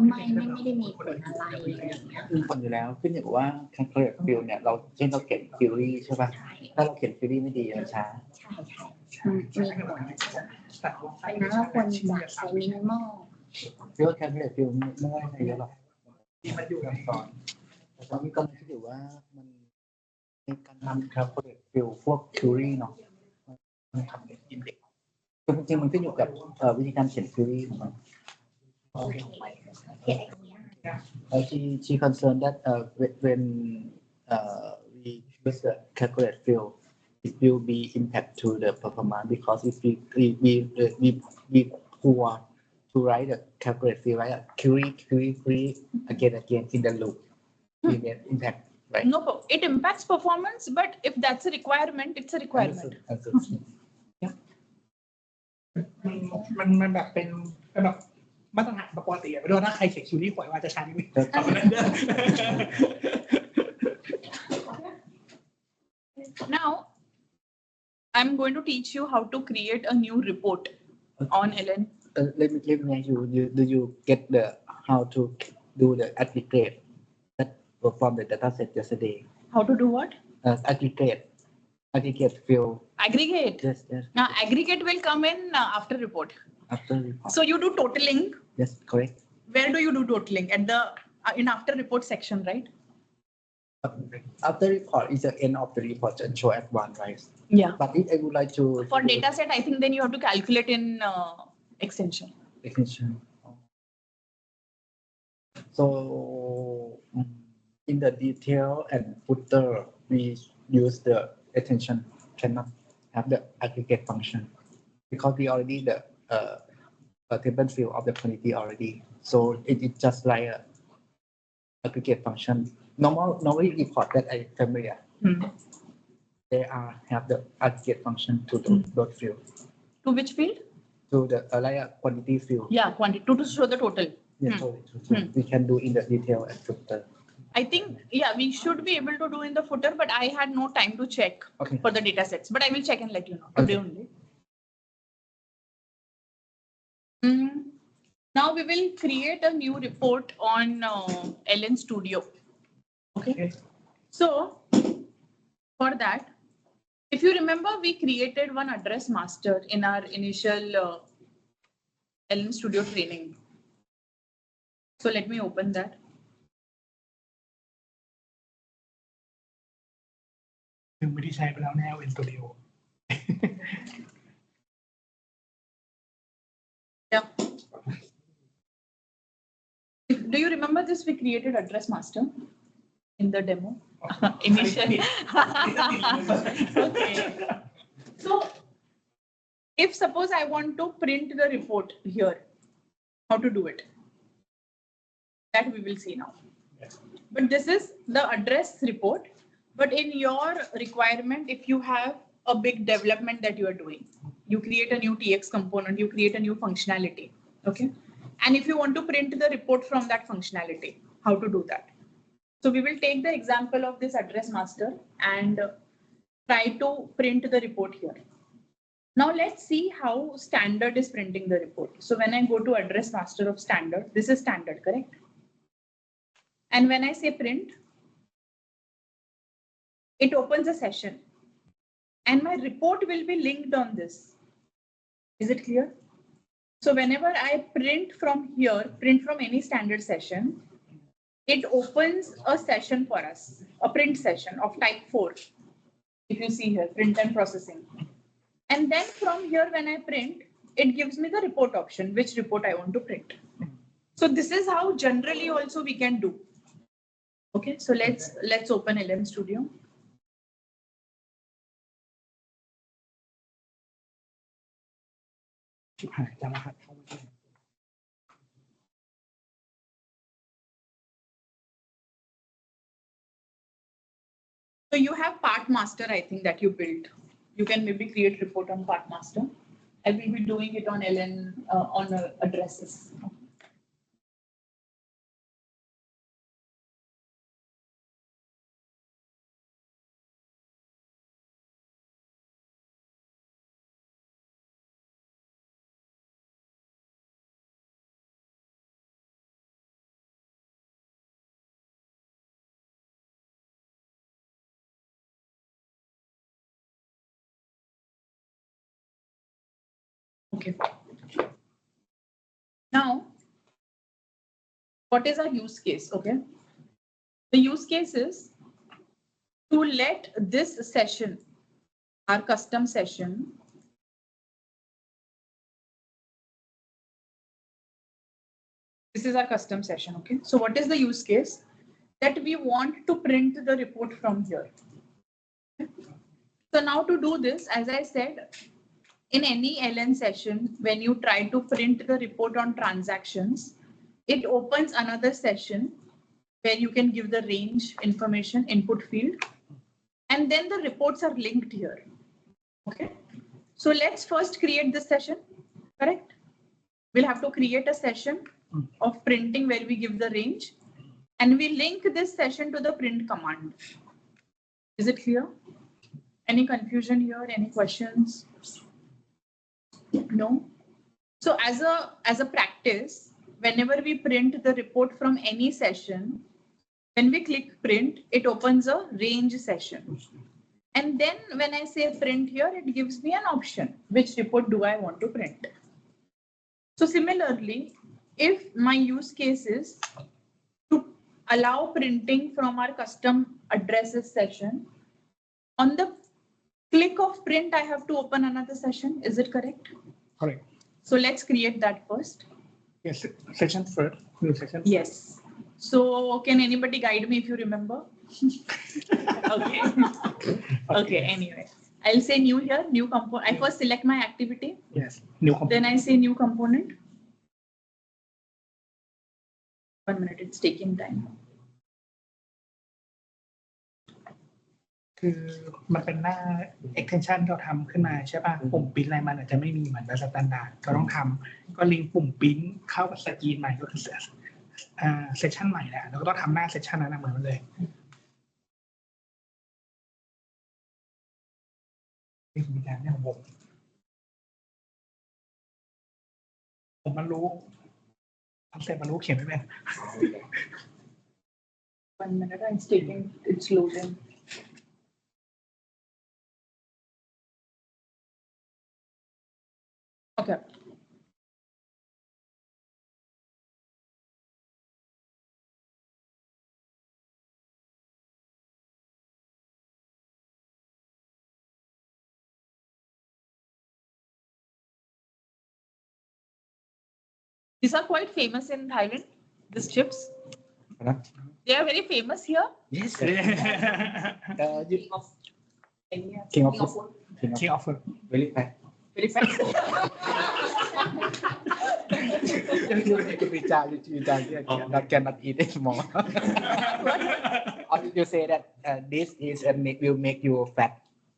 ไม่ได้มีผลอะไรอะไรอย่างเงี้ย มีผลอยู่แล้วขึ้นอยู่กับว่า calculate field เนี่ยเราเช่นเราเขียน query ใช่ป่ะ ใช่ ถ้าเราเขียน query ไม่ดีมันช้า ใช่มีผล แต่ว่า ดังนั้นเราควรจะใช้ minimal พี่ว่า calculate field ไม่ได้อะไรเยอะหรอก ที่มันอยู่ใน สอนแต่ตอนนี้กำลังคิดอยู่ว่ามันในการทำ calculate field พวก query เนาะมันทำเป็น index คือจริงๆมันขึ้นอยู่กับวิธีการเขียน query ของมัน she concerned that when we use the calculate field, it will be impact to the performance because if we poor to write the calculate field, right? Query again in the loop, we may impact, right? No, it impacts performance, but if that's a requirement, it's a requirement. Understood. มันแบบเป็นแบบมาตรฐานปกติอะไม่รู้ว่าถ้าใครเขียนคิวรี่หวยว่าจะใช้ไหม Now, I'm going to teach you how to create a new report on LN. Let me ask you, do you get the how to do the aggregate that from the dataset yesterday? How to do what? Aggregate field. Aggregate. Yes. Now, aggregate will come in after report. After report. So you do totaling. Yes, correct. Where do you do totaling? At the in after report section, right? After report is the end of the report and show at one, right? Yeah. But if I would like to For data set, I think then you have to calculate in extension. So in the detail and footer, we use the extension cannot have the aggregate function because we already the table field of the quantity already. So it is just like a aggregate function. Normally report that I familiar. They have the aggregate function to those field. To which field? To the like a quantity field. Yeah, quantity to show the total. Yes, so we can do in the detail and footer. I think, yeah, we should be able to do in the footer, but I had no time to check for the data sets. But I will check and let you know today only. Now we will create a new report on LN Studio. Okay. So for that, if you remember, we created one address master in our initial LN Studio training. So let me open that.ไม่ได้ใช้ไปแล้วแนว in studio. Yeah. Do you remember this? We created address master in the demo. Initially. Okay. So if suppose I want to print the report here, how to do it? That we will see now. But this is the address report. But in your requirement, if you have a big development that you are doing, you create a new TX component, you create a new functionality. Okay. And if you want to print the report from that functionality, how to do that? So we will take the example of this address master and try to print the report here. Now let's see how standard is printing the report. So when I go to address master of standard, this is standard, correct? And when I say print, it opens a session and my report will be linked on this. Is it clear? So whenever I print from here, print from any standard session, it opens a session for us, a print session of type 4. If you see here, print and processing. And then from here, when I print, it gives me the report option, which report I want to print. So this is how generally also we can do. Okay, so let's open LM Studio. So you have part master, I think, that you built. You can maybe create report on part master. I will be doing it on LN on addresses. Okay. Now, what is our use case? Okay. The use case is to let this session, our custom session, this is our custom session. Okay. So what is the use case? That we want to print the report from here. So now to do this, as I said, in any LN session, when you try to print the report on transactions, it opens another session where you can give the range information input field, and then the reports are linked here. Okay. So let's first create this session, correct? We'll have to create a session of printing where we give the range, and we link this session to the print command. Is it clear? Any confusion here? Any questions? No. So as a practice, whenever we print the report from any session, when we click print, it opens a range session. And then when I say print here, it gives me an option. Which report do I want to print? So similarly, if my use case is to allow printing from our custom addresses session, on the click of print, I have to open another session. Is it correct? Correct. So let's create that first. Yes, session first. New session. Yes. So can anybody guide me if you remember? Okay. Okay. Anyway, I'll say new here, new component. I first select my activity. Yes, new component. Then I say new component. 1 minute, it's taking time. คือมันเป็นหน้า extension ที่เราทำขึ้นมาใช่ป่ะปุ่มปริ้นอะไรมันอาจจะไม่มีเหมือนแบบสแตนดาร์ดเราต้องทำก็ลิงก์ปุ่มปริ้นเข้ากับสกรีนใหม่ก็คือเซสชันใหม่แหละแล้วก็ต้องทำหน้าเซสชันนั้นเหมือนมันเลยนี่คือการเนี่ยผมมันรู้ทำเสร็จมันรู้เขียนไม่เป็น 1 minute, it's taking, it's loading. Okay. These are quite famous in Thailand, these chips. They are very famous here. Yes. King of food. Very fast. Very fast. That cannot eat it more. Or you say that this is will make you fat.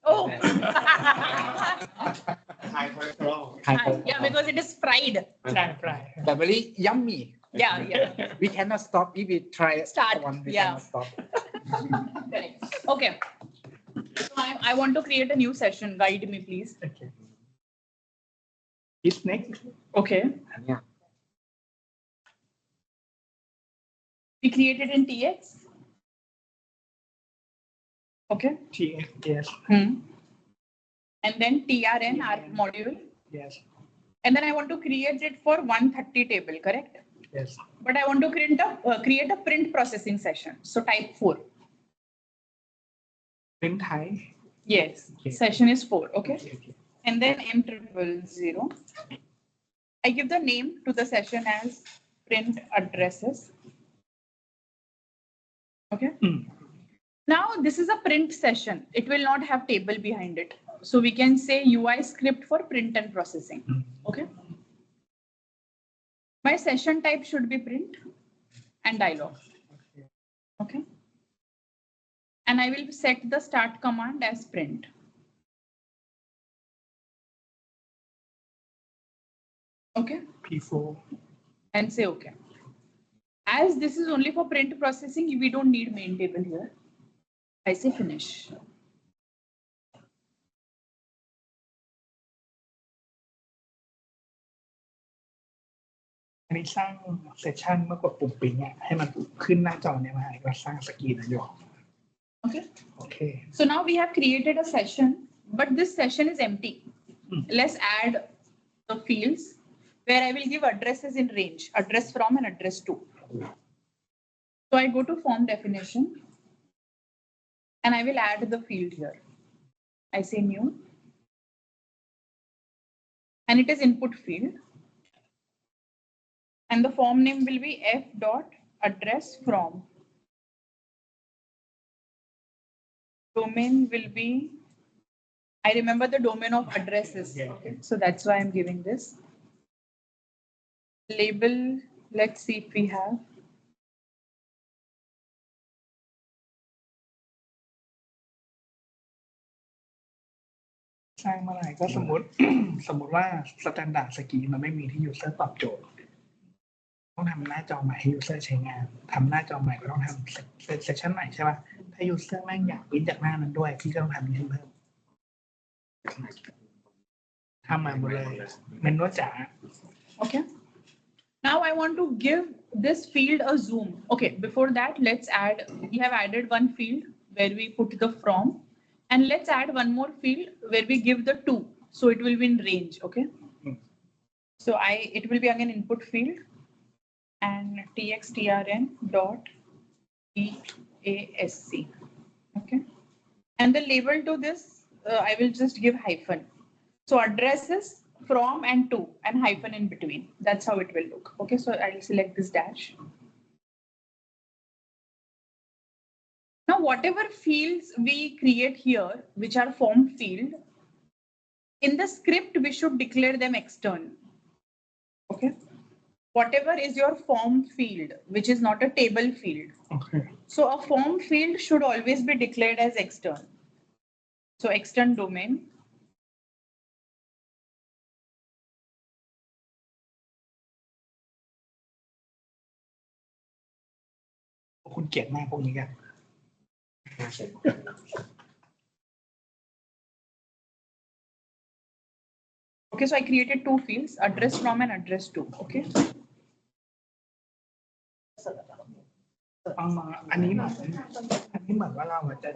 Oh. High cholesterol. Yeah, because it is fried. But very yummy. Yeah, yeah. We cannot stop if we try Start, one. We yeah. cannot stop. Correct. Okay. So I want to create a new session. Guide me, please. Okay. It's next. Okay. Yeah. We created in TX. Okay. TX, yes. And then TRN, our module. Yes. And then I want to create it for 130 table, correct? yes But I want to create a print processing session. So type 4. print type Yes, Okay. session is 4. Okay. okay. And then M000. I give the name to the session as print addresses. Okay. Mm. Now this is a print session. It will not have table behind it. So we can say UI script for print and processing. Mm. Okay. My session type should be print and dialog. Okay. And I will set the start command as print. Okay. P4 And say okay. As this is only for print processing, we don't need main table here. I say finish.อันนี้สร้างเซสชันเมื่อกดปุ่มปิ๊งอ่ะให้มันขึ้นหน้าจอเนี่ยมาให้เราสร้างสกรีนนะโยม Okay. โอเค So now we have created a session, but this session is empty. Let's add the fields where I will give addresses in range, address from and address to. So I go to form definition and I will add the field here. I say new and it is input field. And the form name will be f.address from. Domain will be, I remember the domain of addresses. Okay. So that's why I'm giving this. Label, let's see if we have.สร้างเมื่อไหร่ก็สมมติ สมมติว่า standard สกรีนมันไม่มีที่ user ตอบโจทย์ต้องทำหน้าจอใหม่ให้ user ใช้งานทำหน้าจอใหม่ก็ต้องทำ section ใหม่ใช่ป่ะถ้า user แม่งอยากปริ้นจากหน้านั้นด้วยพี่ก็ต้องทำนี้เพิ่มทำมาหมดเลยเมนูจ๋า Okay. Now I want to give this field a zoom. Okay, before that, let's add, we have added one field where we put the from, and let's add one more field where we give the to. So it will be in range. Okay. So it will be again input field and txtrn dot easc. Okay. And the label to this, I will just give hyphen. So addresses from and to and hyphen in between. That's how it will look. Okay, so I'll select this dash. Now, whatever fields we create here, which are form field, in the script, we should declare them external. Okay. Whatever is your form field, which is not a table field. Okay. So a form field should always be declared as external. So external domain.คุณเกลียดมากพวกนี้กัน Okay, so I created two fields, address from and address to. Okay. อันนี้เหมือนว่าเราจะ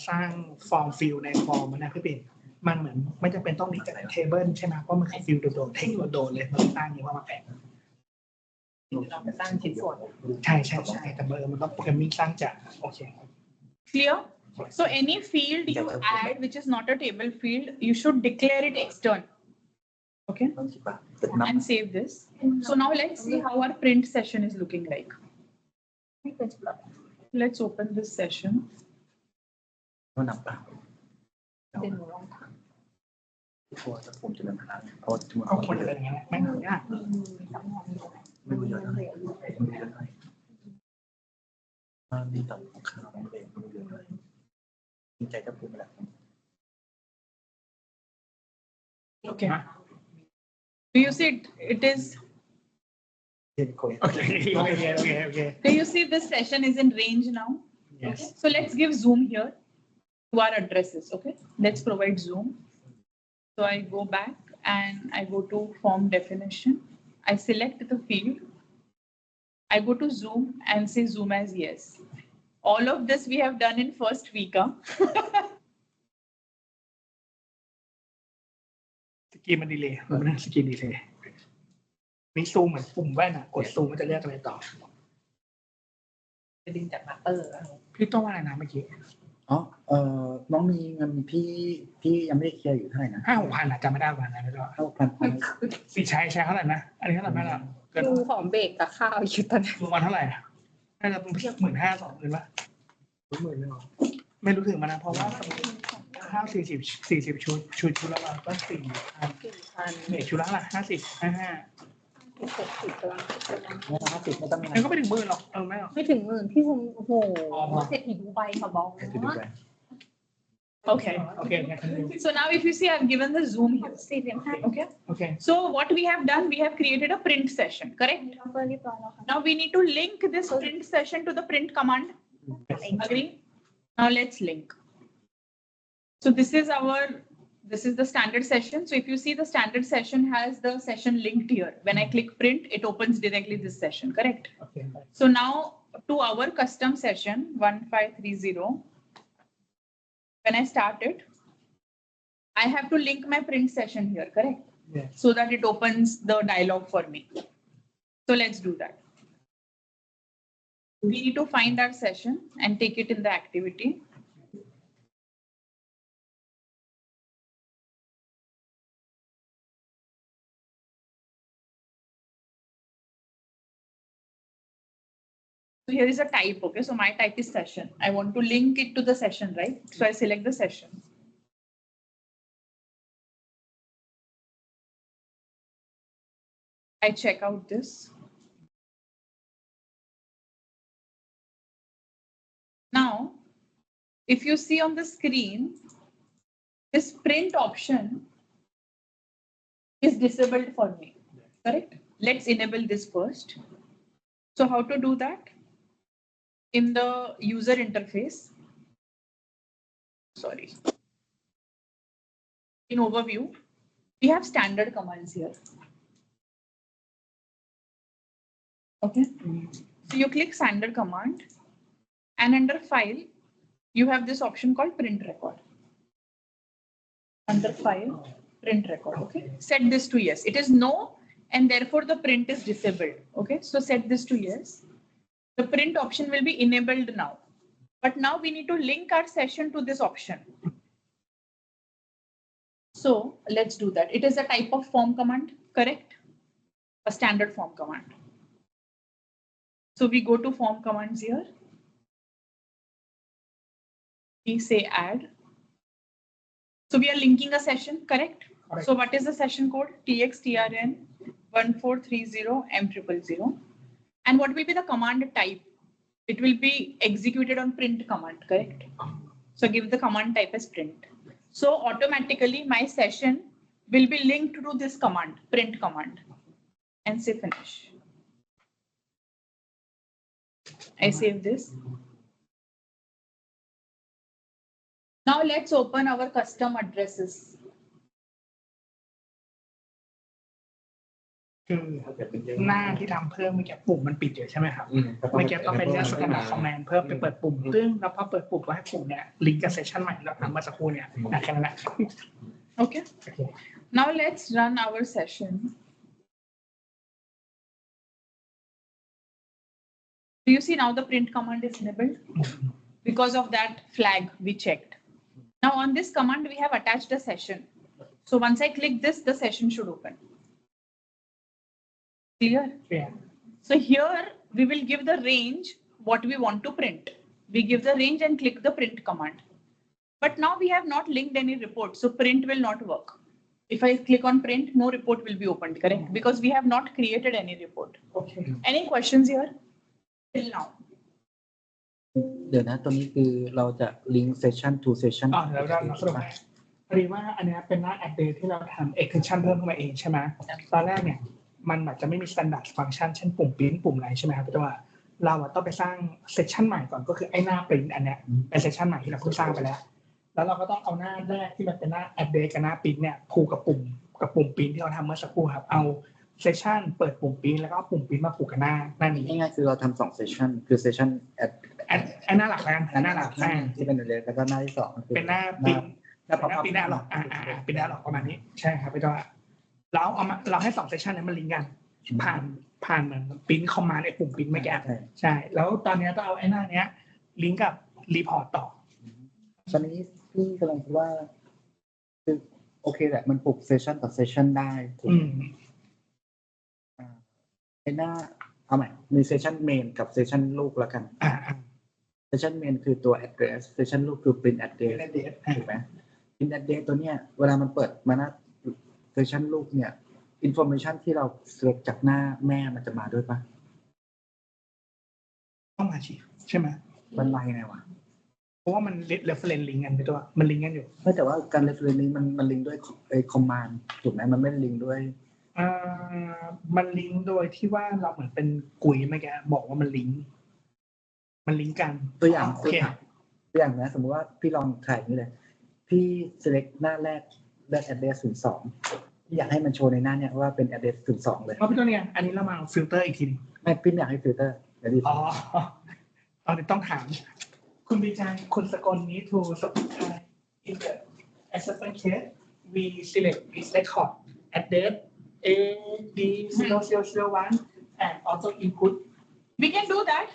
สร้างฟอร์มฟิลในฟอร์มนะพี่ปิ่นมันเหมือนไม่จำเป็นต้องมีแต่เทเบิลใช่ไหมเพราะมันคือฟิลโดดๆเทคโดดๆเลยมันสร้างนี้ว่ามาแปะ เราจะสร้างชิ้นส่วน ใช่แต่เบอร์มันต้องโปรแกรมมิ่งสร้างจากโอเค Clear? So any field you add which is not a table field, you should declare it external. Okay. And save this. So now let's see how our print session is looking like. Let's open this session. ก็นำเปล่า เดี๋ยวหนูลองถาม ตัวจะผมจะเริ่มหาเอาทุก เอาคนอะไรอย่างเงี้ยไม่ยาก ไม่รู้เยอะเท่าไหร่ไม่รู้เยอะเท่าไหร่มีต่ำของข้าวเองไม่รู้เยอะเท่าไหร่มีใจจะพูดไปแล้ว Okay. Do you see it is? เช่นคน โอเคโอเค Do you see this session is in range now? yes So let's give zoom here to our addresses. Okay. Let's provide zoom. So I go back and I go to form definition. I select the field. I go to zoom and say zoom as yes. All of this we have done in first week. Huh? กรีนมันดีเลยมันเป็นสกรีนดีเลยมีซูมเหมือนปุ่มแว่นกดซูมมันจะเลือกอะไรต่อ จะดึงจากมาสเตอร์ พี่ต้องว่าอะไรนะเมื่อกี้ อ๋อน้องมีเงินพี่ยังไม่ได้เคลียร์อยู่เท่าไหร่นะ 5,000-6,000จำไม่ได้วันนั้นแล้ว 5,000 สิใช้เท่าไหร่นะอันนี้เท่าไหร่แม่ล่ะเกิน ดูของเบรกกับข้าวอยู่ตอนนี้ ประมาณเท่าไหร่น่าจะเป็น15,000 20,000ป่ะ 10,000เลยเหรอ ไม่รู้ถึงมันนะเพราะว่าข้าว40ชุดละก็4,000 4,000 เมกชุดละ50 60กำลัง ไม่ต้อง50ไม่ต้องมี 55มันก็ไม่ถึง10,000หรอกไม่หรอก ไม่ถึงหมื่นพี่คงโอ้โหเศรษฐีดูไบค่ะบอง ถือดูไป Okay. โอเค So now if you see, I've given the Zoom here. Okay. โอเค So what we have done, we have created a print session, correct? เรียบร้อยแล้วค่ะ Now we need to link this print session to the print command. Agree? Now let's link. So this is the standard session. So if you see, the standard session has the session linked here. When I click print, it opens directly this session, correct? โอเค So now to our custom session 1530, when I start it, I have to link my print session here, correct? Yes. So that it opens the dialog for me. So let's do that. We need to find our session and take it in the activity. So here is a type, okay? So my type is session. I want to link it to the session, right? So I select the session. I check out this. Now, if you see on the screen, this print option is disabled for me, correct? Let's enable this first. So how to do that? In the user interface, sorry. In overview, we have standard commands here. Okay, so you click standard command and under file, you have this option called print record. Under file, print record, okay? Set this to yes. It is no, and therefore the print is disabled, okay? So set this to yes. The print option will be enabled now. But now we need to link our session to this option. So let's do that. It is a type of form command, correct? A standard form command. So we go to form commands here. We say add. So we are linking a session, correct? So what is the session code? TXTRN1430M000. And what will be the command type? It will be executed on print command, correct? So give the command type as print. So automatically my session will be linked to this command, print command, and say finish. I save this. Now let's open our custom addresses. คือหน้าที่ทำเพิ่มเมื่อกี้ปุ่มมันปิดอยู่ใช่ไหมครับเมื่อกี้ต้องเป็นเรื่อง standard command เพิ่มไปเปิดปุ่มตึ้งแล้วพอเปิดปุ่มก็ให้ปุ่มเนี่ยลิงก์กับเซสชันใหม่เราทำเมื่อสักครู่เนี่ยแค่นั้นแหละ Okay. Now let's run our session. Do you see now the print command is enabled? Because of that flag we checked. Now on this command, we have attached a session. So once I click this, the session should open. Clear? Yeah. So here we will give the range what we want to print. We give the range and click the print command. But now we have not linked any report, so print will not work. If I click on print, no report will be opened, correct? Because we have not created any report. Okay. Any questions here till now? เดี๋ยวนะตัวนี้คือเราจะ link session to session เดี๋ยวเราสรุปให้พอดีว่าอันนี้เป็นหน้า add date ที่เราทำ extension เพิ่มเข้ามาเองใช่ไหมตอนแรกเนี่ยมันอาจจะไม่มี standard function เช่นปุ่ม print ปุ่มอะไรใช่ไหมครับแต่ว่าเราต้องไปสร้าง section ใหม่ก่อนก็คือไอ้หน้า print อันเนี้ยเป็น section ใหม่ที่เราเพิ่งสร้างไปแล้วแล้วเราก็ต้องเอาหน้าแรกที่มันเป็นหน้า add date กับหน้า print เนี่ยผูกกับปุ่ม print ที่เราทำเมื่อสักครู่ครับเอา session เปิดปุ่ม print แล้วก็ปุ่ม print มาผูกกับหน้านี้ ง่ายๆคือเราทำ2 session คือ session add หน้าหลักแล้วกันหน้าหลัก ที่เป็นเล็กแล้วก็หน้าที่2คือ เป็นหน้า print หน้า เป็นหน้า print หน้าหลอกเป็นหน้าหลอกประมาณนี้ใช่ครับพี่ต้อ เราให้2เซสชันนี้มันลิงก์กันผ่านเหมือนปริ้นคอมมานด์ไอ้ปุ่มปริ้นไม่แก้ใช่แล้วตอนนี้ต้องเอาไอ้หน้านี้ลิงก์กับรีพอร์ตต่อ ตอนนี้พี่กำลังคิดว่าคือโอเคแหละมันปลุกเซสชันต่อเซสชันได้ถูกไอ้หน้าเอาใหม่มีเซสชันเมนกับเซสชันลูกแล้วกันเซสชันเมนคือตัว address เซสชันลูกคือ print address ถูกไหม print address ตัวเนี้ยเวลามันเปิดมาหน้าเซสชันลูกเนี่ย information ที่เราเสิร์ชจากหน้าแม่มันจะมาด้วยปะ ต้องมาใช่ไหม มันไล่ไงวะ เพราะว่ามัน reference ลิงก์กันไปตัวมันลิงก์กันอยู่ ไม่แต่ว่าการ reference นี้มันลิงก์ด้วยcommand ถูกไหมมันไม่ได้ลิงก์ด้วย มันลิงก์โดยที่ว่าเราเหมือนเป็นกุยเมื่อกี้บอกว่ามันลิงก์กัน ตัวอย่าง โอเค ตัวอย่างนะสมมติว่าพี่ลองถ่ายนี่เลยพี่ select หน้าแรกเลือก address 02พี่อยากให้มันโชว์ในหน้าเนี่ยว่าเป็น address 02เลย ว่าเป็นตัวเนี้ยอันนี้เรามาฟิลเตอร์อีกทีนึง ไม่พี่ไม่อยากให้ฟิลเตอร์เดี๋ยวดี ตอนนี้ต้องถาม คุณบีจังคุณสกลนี้ to subscribe in the assessment case we select this record address A B 0001 and also input We can do that,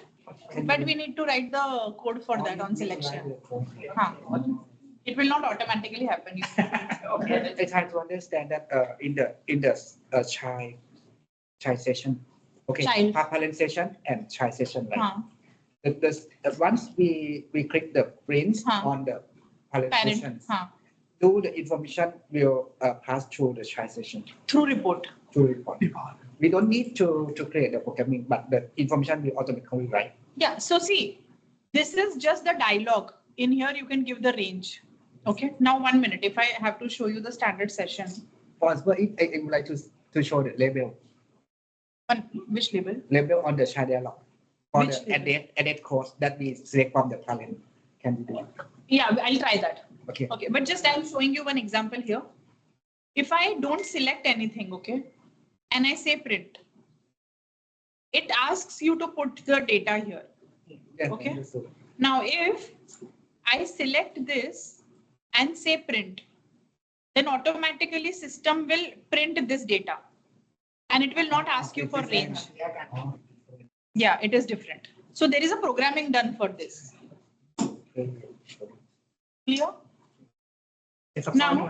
but we need to write the code for that on selection. It will not automatically happen. Okay, I try to understand that in the child session. Okay, Child. Parent session and child session, right? The once we click the print on the parent session, do the information will pass through the child session. Through report. Through report. We don't need to create the programming, but the information will automatically write. Yeah, so see, this is just the dialogue. In here, you can give the range. Okay, now 1 minute. If I have to show you the standard session. For example, if I would like to show the label. On which label? Label on the child dialog. For Which the added code that we select from the parent. Can we do it? Yeah, I'll try that. Okay. Okay, but just I'm showing you one example here. If I don't select anything, okay, and I say print, it asks you to put the data here. Yeah, Okay. understood. Now, if I select this and say print, then automatically system will print this data and it will not ask you for range. Yeah, it is different. So there is a programming done for this. Clear? Now,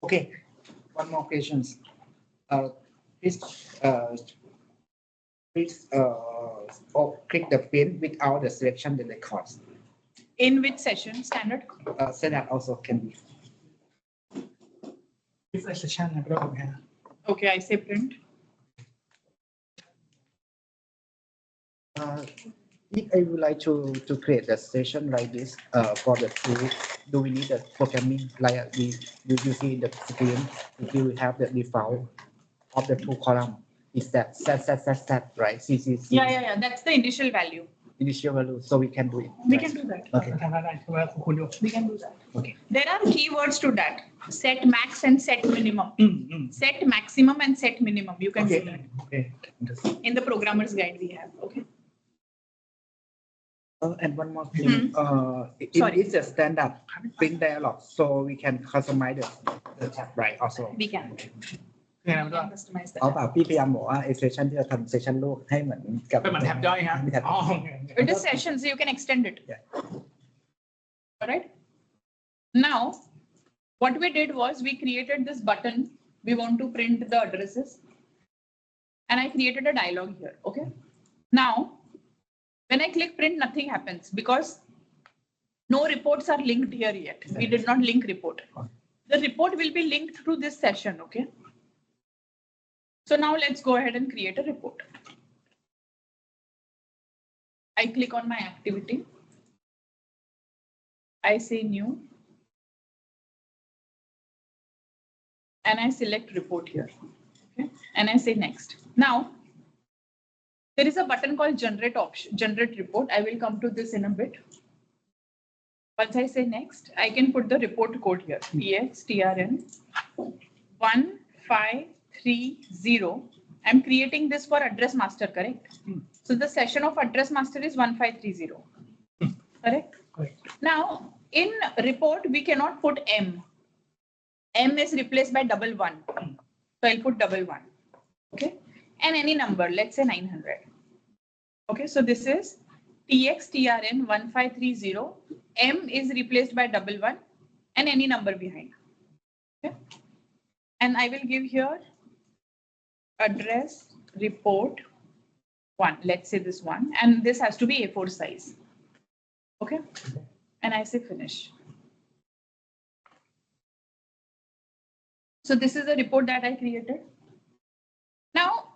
Okay, one more question. Please click the print without the selection the records. in which session? Standard? Say that also can be. this session นะก็ได้ Okay, I say print. If I would like to create a session like this for the tool, do we need the programming like you see in the screen? If you have the default of the two column, is that set right? CCC. Yeah. That's the initial value. Initial value, so we can do it. We right? can do that. Okay. ทำได้ใช่ไหมคุณดู We can do that. Okay. There are keywords to that. Set max and set minimum. อืม Set maximum and set minimum. You can Okay. do that. Okay. Understood. In the programmer's guide we have. Okay. And one more thing. Sorry. It is a standard print dialog, so we can customize the tab, right? Also. We can. เนี่ยนะ We ด้วย can customize เอา that. เปล่าพี่พยายามบอกว่าไอเซสชันที่เราทำเซสชันโลกให้เหมือนกับ เป็นเหมือนแท็บย่อยฮะ มีแท็บ อ๋อ It is session, so you can extend it. Yeah. All right. Now, what we did was we created this button. We want to print the addresses. And I created a dialog here. Okay. Now, when I click print, nothing happens because no reports are linked here yet. We did not link report. The report will be linked through this session. Okay. So now let's go ahead and create a report. I click on my activity. I say new. And I select report here. Okay. And I say next. Now, there is a button called generate option, generate report. I will come to this in a bit. Once I say next, I can put the report code here. EXTRN 1530. I'm creating this for address master, correct? So the session of address master is 1530. Correct? Correct. Now, in report, we cannot put M. M is replaced by 11. So I'll put 11. Okay. And any number, let's say 900. Okay. So this is TXTRN 1530. M is replaced by 11 and any number behind. Okay. And I will give here address report 1. Let's say this one. And this has to be A4 size. Okay. And I say finish. So this is a report that I created. Now,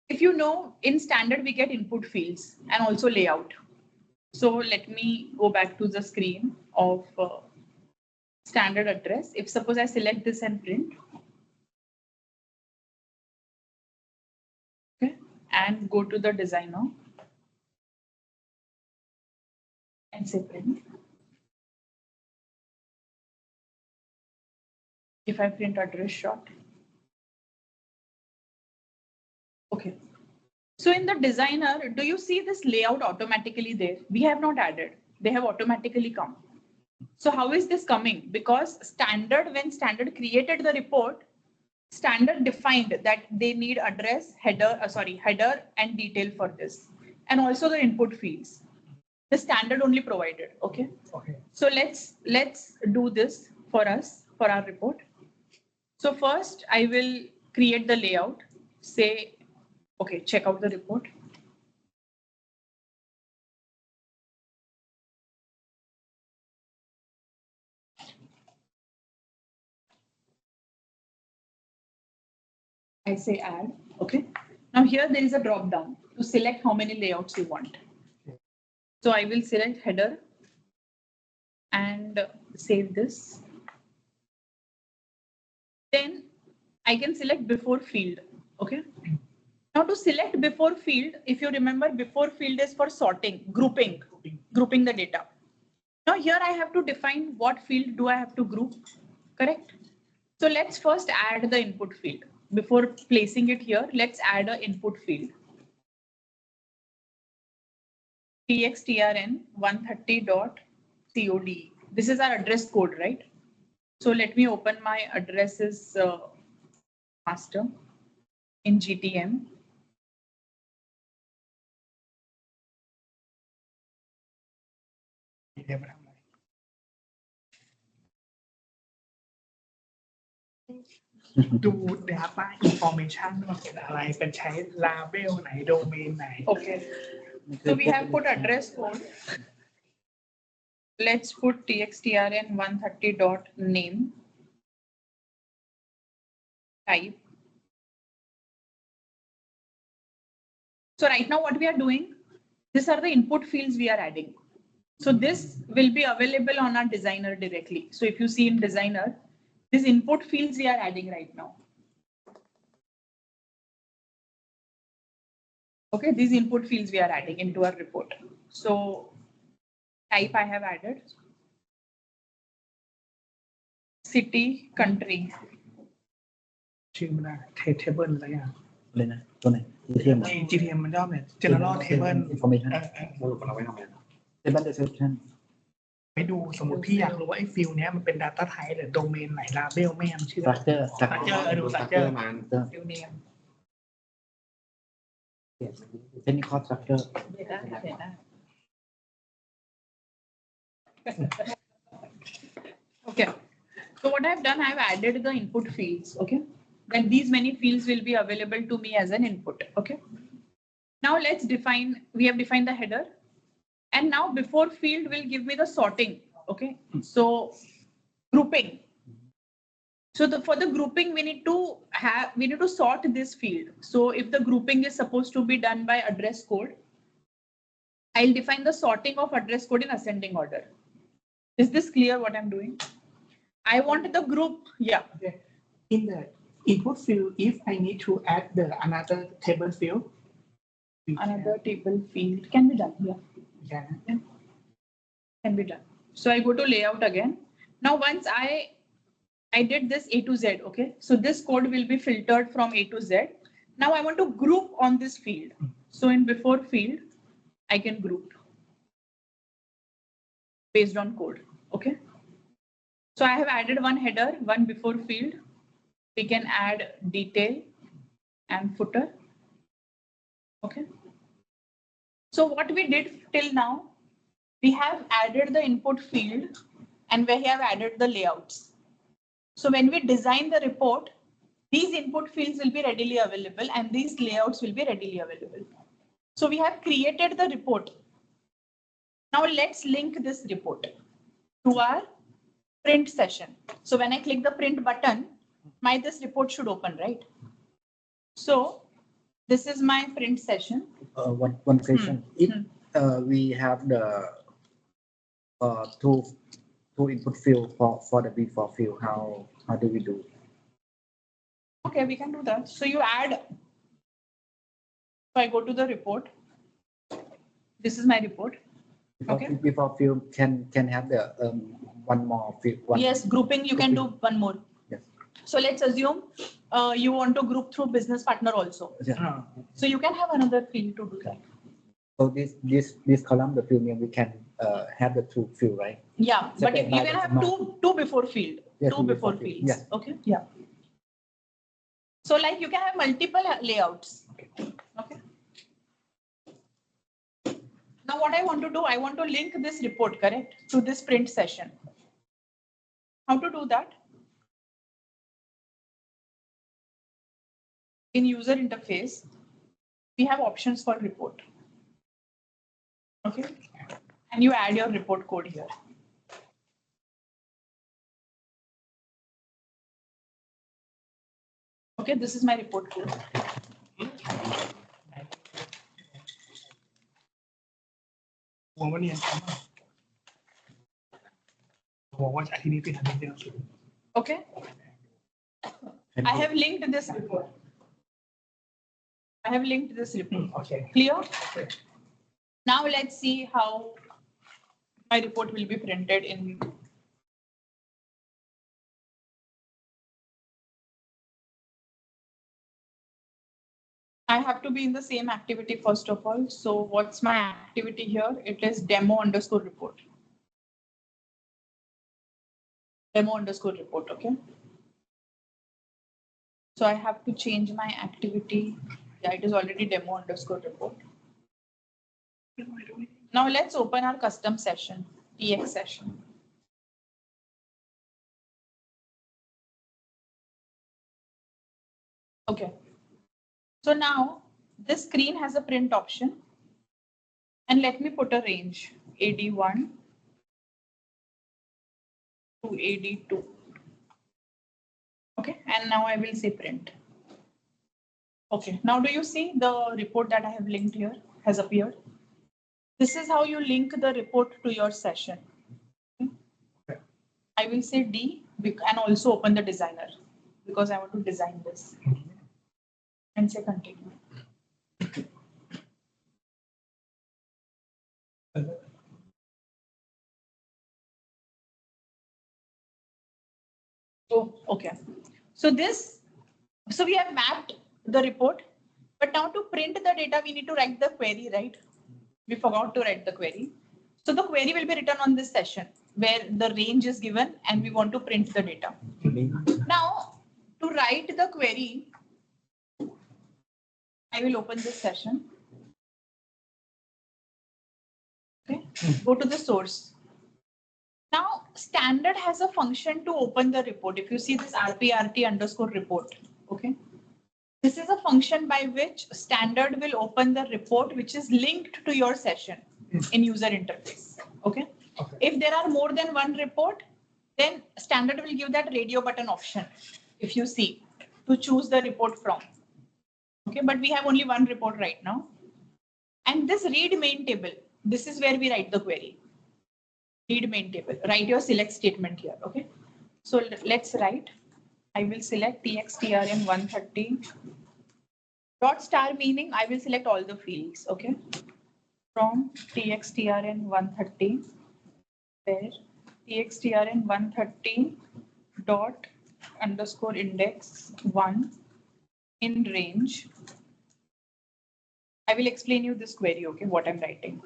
if you know, in standard, we get input fields and also layout. So let me go back to the screen of standard address. If suppose I select this and print. Okay. And go to the designer and say print. If I print address short. Okay. So in the designer, do you see this layout automatically there? We have not added. They have automatically come. So how is this coming? Because standard, when standard created the report, standard defined that they need address, header and detail for this. And also the input fields. The standard only provided. Okay. Okay. So let's do this for us, for our report. So first I will create the layout, say, okay, check out the report. I say add, okay. Now here there is a drop down to select how many layouts you want. So I will select header and save this. Then I can select before field, okay. Now to select before field, if you remember, before field is for sorting, grouping the data. Now here I have to define what field do I have to group, correct? So let's first add the input field. Before placing it here, let's add an input field. TXTRN 130.COD. This is our address code, right? So let me open my addresses master in GTM.ดู data information มันเป็นอะไรเป็นใช้ label ไหน domain ไหน Okay. So we have put address code. Let's put txtrn 130.name type. So right now what we are doing, these are the input fields we are adding. So this will be available on our designer directly. So if you see in designer, these input fields we are adding right now. Okay, these input fields we are adding into our report. So type I have added. City, country. ชื่อมันอะ table อะไรอ่ะ เลยนะตัวไหน GTM ใน GTM มันย่อมเนี่ย general table information สรุปเราไม่ทำอะไรนะ table description ไปดูสมมติพี่อยากรู้ว่าไอ้ฟิลเนี้ยมันเป็น data type หรือ domain ไหน label ไม่ยำชื่อ structure structure ดู structure มัน field name technical structure เดี๋ยวได้ Okay. So what I've done, I've added the input fields. Okay. Then these many fields will be available to me as an input. Okay. Now let's define, we have defined the header. And now before field will give me the sorting. Okay. So grouping. So for the grouping, we need to sort this field. So if the grouping is supposed to be done by address code, I'll define the sorting of address code in ascending order. Is this clear what I'm doing? I want the group, yeah. in the input field if I need to add the another table field Another table field can be done, yeah. Can be done. So I go to layout again. Now once I did this A to Z, okay. So this code will be filtered from A to Z. Now I want to group on this field. So in before field, I can group based on code. Okay. So I have added one header, one before field. We can add detail and footer. Okay. So what we did till now, we have added the input field and we have added the layouts. So when we design the report, these input fields will be readily available and these layouts will be readily available. So we have created the report. Now let's link this report to our print session. So when I click the print button, this report should open, right? So this is my print session. One question. If we have the two input field for the before field, how do we do? Okay, we can do that. So you add. So I go to the report. This is my report. Okay. Before field can have the one more field. Yes, grouping. You can do one more. Yes. So let's assume you want to group through business partner also. Yeah. So you can have another field to do that. So this column, the field name, we can have the two field, right? Yeah, but you Separate can by have two before field. Yeah, two before fields. Yes. Okay. Yeah. So like you can have multiple layouts. Okay. Now what I want to do, I want to link this report, correct, to this print session. How to do that? In user interface, we have options for report. Okay. And you add your report code here. Okay, this is my report code. Okay. I have linked this report. Okay. Clear? Now let's see how my report will be printed in. I have to be in the same activity first of all. So what's my activity here? It is demo_report. Demo_report, okay? So I have to change my activity. Yeah, it is already demo_report. Now let's open our custom session, TX session. Okay. So now this screen has a print option. And let me put a range, AD1 to AD2. Okay, and now I will say print. Okay, now do you see the report that I have linked here has appeared? This is how you link the report to your session. Okay. I will say D and also open the designer because I want to design this and say continue. Oh, okay. So we have mapped the report, but now to print the data, we need to write the query, right? We forgot to write the query. So the query will be written on this session where the range is given and we want to print the data. Now to write the query, I will open this session. Okay, go to the source. Now standard has a function to open the report. If you see this rprt_report, okay. This is a function by which standard will open the report which is linked to your session in user interface. Okay. If there are more than one report, then standard will give that radio button option, if you see, to choose the report from. Okay, but we have only one report right now. And this read main table, this is where we write the query. Read main table, write your select statement here. Okay. So let's write. I will select txtrn130. Dot star meaning I will select all the fields, okay? From txtrn130, where txtrn130 dot underscore index 1 in range. I will explain you this query, okay, what I'm writing.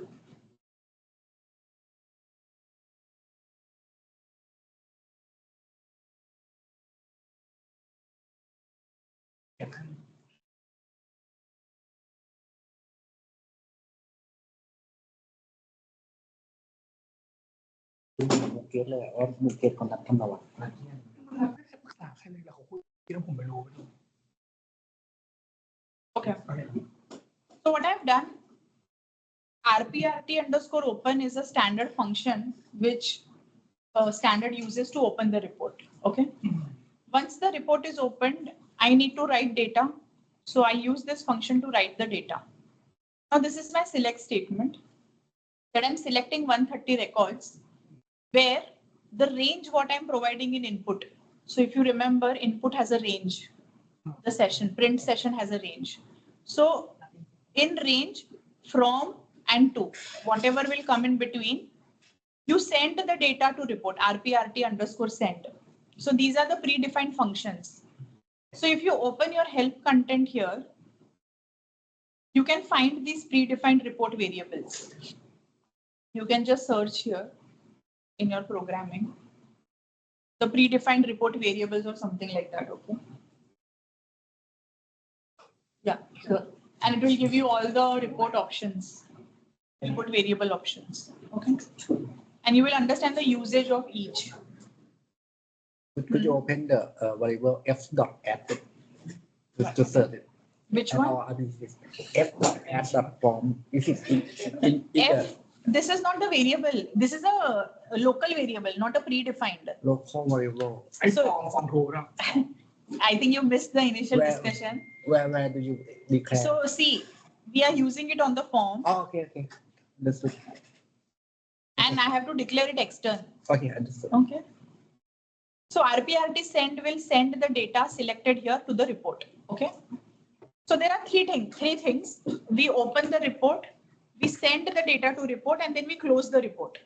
มูเกตเลยว่ามูเกตคนรับทำเราอ่ะ ไม่ปรึกษาใครเลยเหรอเขาคุยแล้วผมไม่รู้ Okay. So what I've done, rprt underscore open is a standard function which standard uses to open the report. Okay. Once the report is opened, I need to write data. So I use this function to write the data. Now this is my select statement that I'm selecting 130 records where the range what I'm providing in input. So if you remember, input has a range. The session, print session has a range. So in range from and to, whatever will come in between, you send the data to report, rprt underscore send. So these are the predefined functions. So if you open your help content here, you can find these predefined report variables. You can just search here in your programming, the predefined report variables or something like that, okay? Yeah, sure. And it will give you all the report options, report variable options, okay? And you will understand the usage of each. Could you open the variable f.add to search it? Which And one? our f.add.form. Is it in F, this is not the variable. This is a local variable, not a predefined. local variable? ไอ้ฟองโทรนะ I think you missed the initial Where- discussion. Where do you declare? So see, we are using it on the form Oh, okay. Understood. and I have to declare it external. Okay, understood. Okay. So rprt send will send the data selected here to the report. Okay. So there are three things. We open the report, we send the data to report, and then we close the report.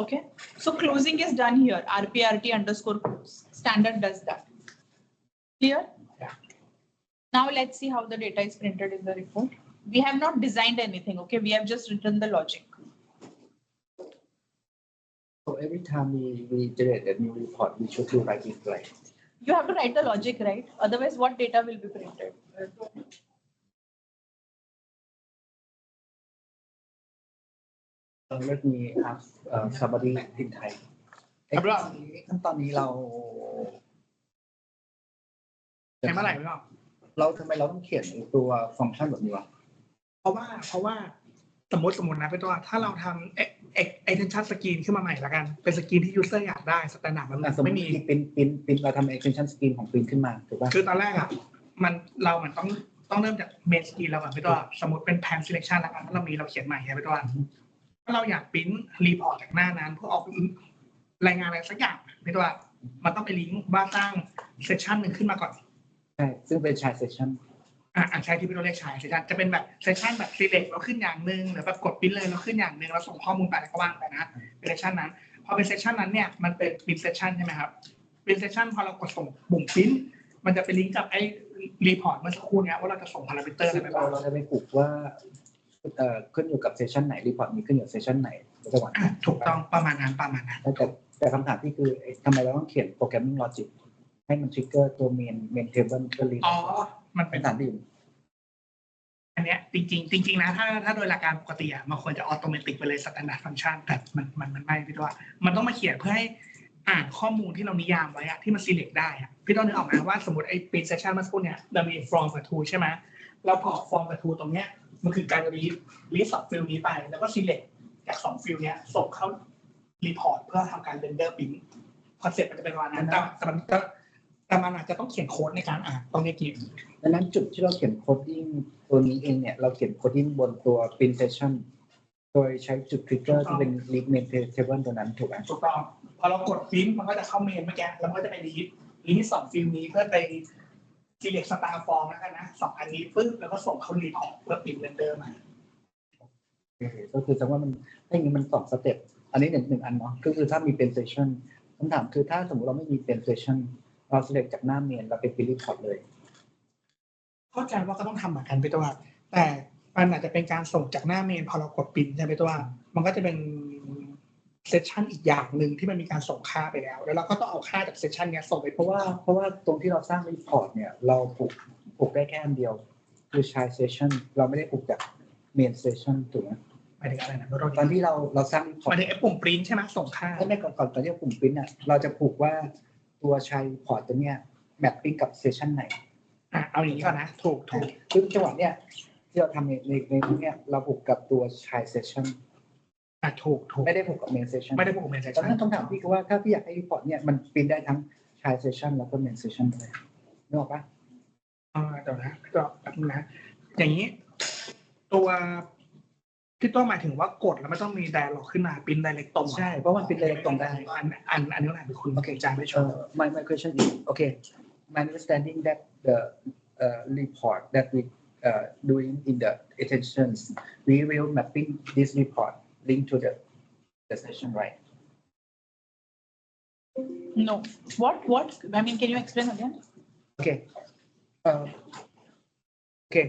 Okay. So closing is done here. rprt underscore close. Standard does that. Clear? Yeah. Now let's see how the data is printed in the report. We have not designed anything. Okay. We have just written the logic. So every time we generate a new report, we should do write it right. You have to write the logic, right? Otherwise, what data will be printed? Let me ask somebody in Thai. ครับเรา ขั้นตอนนี้เรา ใช้เมื่อไหร่ไม่รู้ ทำไมเราต้องเขียนตัวฟังก์ชันแบบนี้วะ เพราะว่าสมมตินะเป็นตัวถ้าเราทำextension screen ขึ้นมาใหม่ละกันเป็นสกรีนที่ user อยากได้สแตนดาร์ดมัน สมม ไม่ ติ มี เป็นเราทำ extension screen ของ print ขึ้นมาถูกป่ะ คือตอนแรกอ่ะเราต้องเริ่มจาก main screen เราก่อนเป็นตัวสมมติเป็น pan selection ละกันถ้าเราเขียนใหม่เป็นตัวถ้าเราอยากปริ้นรีพอร์ตจากหน้านั้นเพื่อออกรายงานอะไรสักอย่างเป็นตัวมันต้องไปลิงก์ว่าสร้างเซสชันหนึ่งขึ้นมาก่อน ใช่ซึ่งเป็น child section ใช่ที่พี่โรเรียกใช้เซสชันจะเป็นแบบเซสชันแบบ select เราขึ้นอย่างหนึ่งหรือแบบกดปริ้นเลยเราขึ้นอย่างหนึ่งเราส่งข้อมูลไปก็ว่างไปนะเป็นเซสชันนั้นพอเป็นเซสชันนั้นเนี่ยมันเป็นปริ้นเซสชันใช่ไหมครับปริ้นเซสชันพอเรากดส่งปุ่มปริ้นมันจะไปลิงก์กับไอ้รีพอร์ตเมื่อสักครู่นี้ว่าเราจะส่งพารามิเตอร์อะไรไปบ้าง เราจะไปปลูกว่าขึ้นอยู่กับเซสชันไหนรีพอร์ตมีขึ้นอยู่เซสชันไหนจังหวะ ถูกต้องประมาณนั้น แต่คำถามที่คือทำไมเราต้องเขียน programming logic ให้มัน trigger ตัว main table ก็รี มันเป็น ฐานอื่น อันเนี้ยจริงนะถ้าโดยหลักการปกติอ่ะมันควรจะออโตเมติกไปเลย standard function แต่มันไม่พี่ว่ามันต้องมาเขียนเพื่อให้อ่านข้อมูลที่เรานิยามไว้อะที่มัน select ได้อะพี่ต้องนึกออกไหมว่าสมมติไอ้ print section เมื่อสักครู่เนี่ยเรามี from กับ to ใช่ไหมแล้วพอ from กับ to ตรงเนี้ยมันคือการ read สองฟิลนี้ไปแล้วก็ select จาก2ฟิลเนี้ยส่งเข้า report เพื่อทำการ render print คอนเซ็ปต์มันจะเป็นประมาณนั้นแต่มันอาจจะต้องเขียนโค้ดในการอ่านตรงนี้กี่ ดังนั้นจุดที่เราเขียน coding ตัวนี้เองเนี่ยเราเขียน coding บนตัว print session โดยใช้จุด trigger ที่เป็น read main table ตัวนั้นถูกไหม ถูกต้องพอเรากดพิมพ์มันก็จะเข้าเมนเมื่อกี้แล้วมันก็จะไปรีดสองฟิลนี้เพื่อไป select star form แล้วกันนะสองอันนี้ปึ๊บแล้วก็ส่งเข้ารีพอร์ตเพื่อปิดเรนเดอร์มา ก็คือแสดงว่ามันถ้าอย่างนี้มัน2 สเต็ปอันนี้หนึ่งอันเนาะก็คือถ้ามีเป็น session คำถามคือถ้าสมมติเราไม่มีเป็น session เรา select จากหน้าเมนเราไป print report เลย เข้าใจว่าก็ต้องทำเหมือนกันไปตัวแต่มันอาจจะเป็นการส่งจากหน้าเมนพอเรากดปิดใช่ไหมตัวมันก็จะเป็นเซสชันอีกอย่างหนึ่งที่มันมีการส่งค่าไปแล้วเราก็ต้องเอาค่าจากเซสชันนี้ส่งไปเพราะว่าตรงที่เราสร้าง report เนี่ยเราผูก ผูกได้แค่อันเดียวคือ child session เราไม่ได้ผูกจาก main session ถูกไหม หมายถึงอะไรนะ ตอนที่เราสร้าง หมายถึงไอ้ปุ่มปริ้นใช่ไหมส่งค่า ไม่ก่อนตอนที่ปุ่ม print อ่ะเราจะผูกว่าตัว child report ตัวเนี้ย mapping กับ session ไหน เอาอย่างนี้ก่อนนะถูก ซึ่งจังหวะเนี้ยที่เราทำในเนี้ยเราผูกกับตัว child session ถูก ไม่ได้ผูกกับ main session ไม่ได้ปุ่มเมนเซ ตอน ชั่น นั้นคำถามพี่คือว่าถ้าพี่อยากให้ report เนี่ยมัน print ได้ทั้ง child session แล้วก็ main session ด้วยนึกออกปะ เดี๋ยวนะก็แบบนึงนะอย่างนี้ ตัวพี่โต้หมายถึงว่ากดแล้วไม่ต้องมี dialog ขึ้นมาปริ้น direct ตรง ใช่เพราะมัน print direct ตรงได้ อันนี้แหละเป็นคุณโอเคจานไม่ชอบ My question is okay. My understanding that the report that we doing in the attentions, we will mapping this report link to the session, right? No. What? I mean, can you explain again? Okay. Okay.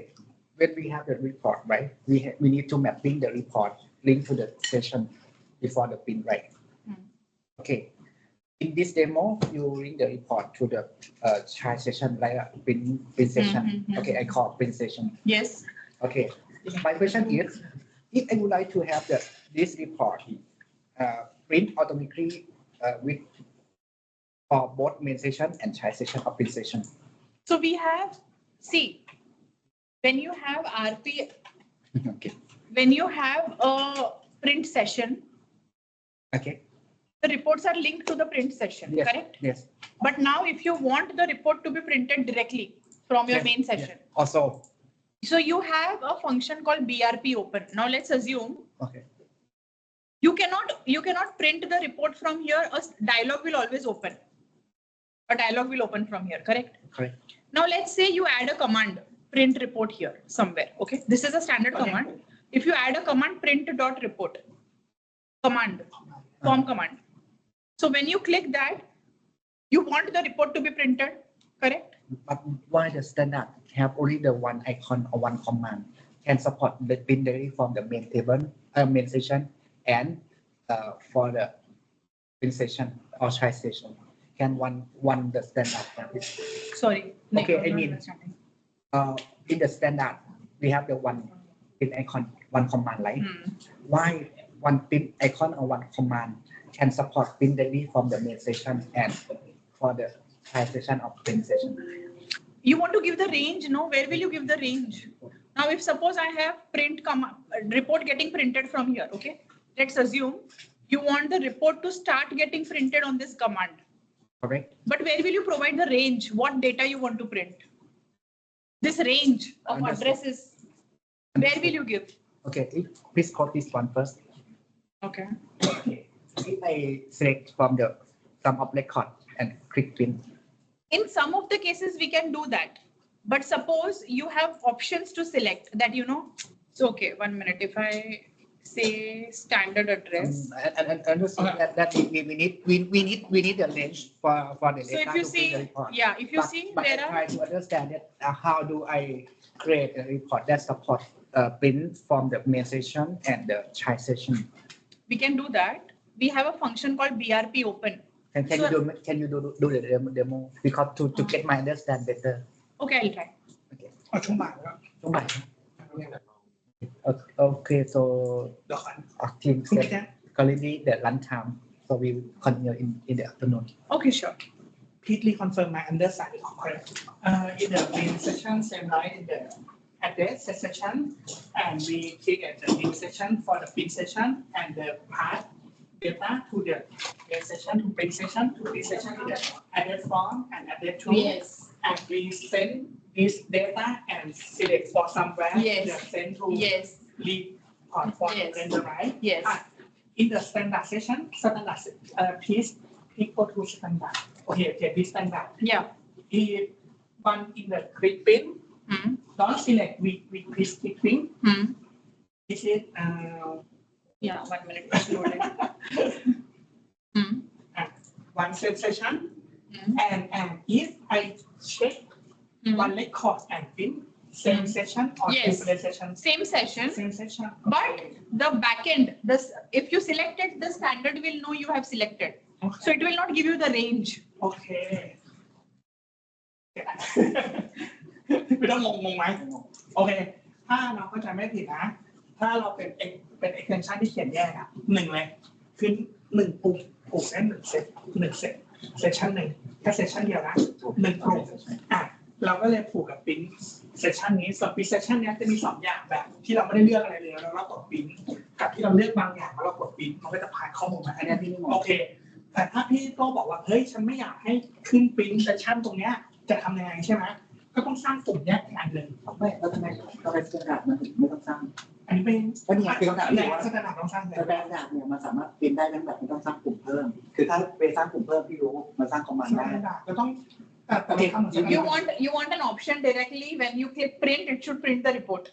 When we have the report, right? We need to mapping the report link to the session before the print, right? Okay. In this demo, you link the report to the child session, like a print session. Okay, I call print session. Yes. Okay. My question is, if I would like to have this report print automatically with for both main session and child session or print session. So we have, see, when you have RP, Okay. when you have a print session, Okay. the reports are linked to the print session, Yes. correct? Yes. But now if you want the report to be printed directly from your Yes, main session, Also. so you have a function called BRP open. Now let's assume Okay. you cannot print the report from here. A dialog will always open. A dialog will open from here, correct? Correct. Now let's say you add a command, print report here somewhere. Okay, this is a standard command. If you add a command, print dot report command, form command. So when you click that, you want the report to be printed, correct? But why the standard have only the one icon or one command can support the print directly from the main table, main session, and for the print session or child session? Can one the standard have it? Sorry. Okay, I'm I not mean, understanding. In the standard, we have the one print icon, one command, right? Why one print icon or one command can support print directly from the main session and for the child session or print session? You want to give the range, no? Where will you give the range? Now, if suppose I have print report getting printed from here, okay? Let's assume you want the report to start getting printed on this command. Correct. But where will you provide the range? What data you want to print? This range of Understood. addresses, where will you give? Okay, please call this one first. Okay. If I select from the sum of record and click print. In some of the cases, we can do that. But suppose you have options to select that, so okay, 1 minute. If I say standard address. And understand that we need the range for the So data if you to see, print the report. yeah, if you But see I there try are, to understand that how do I create a report that support print from the main session and the child session. we can do that. We have a function called BRP open. Can you do the demo because to get my understand better. Okay, I'll try. Okay. เอาช่วงบ่ายแล้ว So much. Okay, so เดี๋ยวก่อน our team คุณ said แจ๊ currently the lunchtime, so we will continue in the afternoon. Okay, sure. please reconfirm my understanding correct. In the main session, same line in the address section, and we click at the new session for the print session and the path data to the main session to print session to print session to the address form and address to. Yes. And we send this data and select for somewhere. Yes. The send to Yes. report for the Yes. render, right? Yes. In the standard session, please go to standard. Okay, this standard. Yeah. If one in the quick print, Hmm. don't select we quick print. Hmm. This is Yeah, 1 minute. It's loading. Hmm. one same session. Hmm. And if I check Hmm. one record and print same session or Yes. different session, Same session, same session. but the backend, if you selected, the standard will know you have selected. So it will not give you the range. Okay. ไม่ต้องงงไหมโอเคถ้าเราเข้าใจไม่ผิดนะถ้าเราเป็น extension ที่เขียนแยกอะหนึ่งเลยคือหนึ่งปุ่มผูกได้หนึ่งเซสชันหนึ่งแค่เซสชันเดียวนะหนึ่งกลุ่มเราก็เลยผูกกับปิ้นเซสชันนี้ส่วนปิ้นเซสชันนี้จะมี2อย่างแบบที่เราไม่ได้เลือกอะไรเลยแล้วเรากดปิ้นกับที่เราเลือกบางอย่างแล้วเรากดปิ้นมันก็จะผ่านข้อมูลมาอันนี้ที่นี่โอเคแต่ถ้าพี่โตบอกว่าเฮ้ยฉันไม่อยากให้ขึ้นปิ้นเซสชันตรงเนี้ยจะทำยังไงใช่ไหมก็ต้องสร้างกลุ่มแยกอีกอันหนึ่ง ไม่แล้วทำไมเราไปสแตนดาร์ดมันถึงไม่ต้องสร้าง อันนี้เป็น ก็นี่คือคำถามที่ว่า สแตนดาร์ดต้องสร้างเลย สแตนดาร์ดเนี่ยมันสามารถเป็นได้ทั้งแบบไม่ต้องสร้างกลุ่มเพิ่มคือถ้าไปสร้างกลุ่มเพิ่มพี่รู้มันสร้างคอมมานด์ ส ได้ แตนดาร์ดก็ต้องแต่เราทำเหมือนกัน You want an option directly when you click print, it should print the report.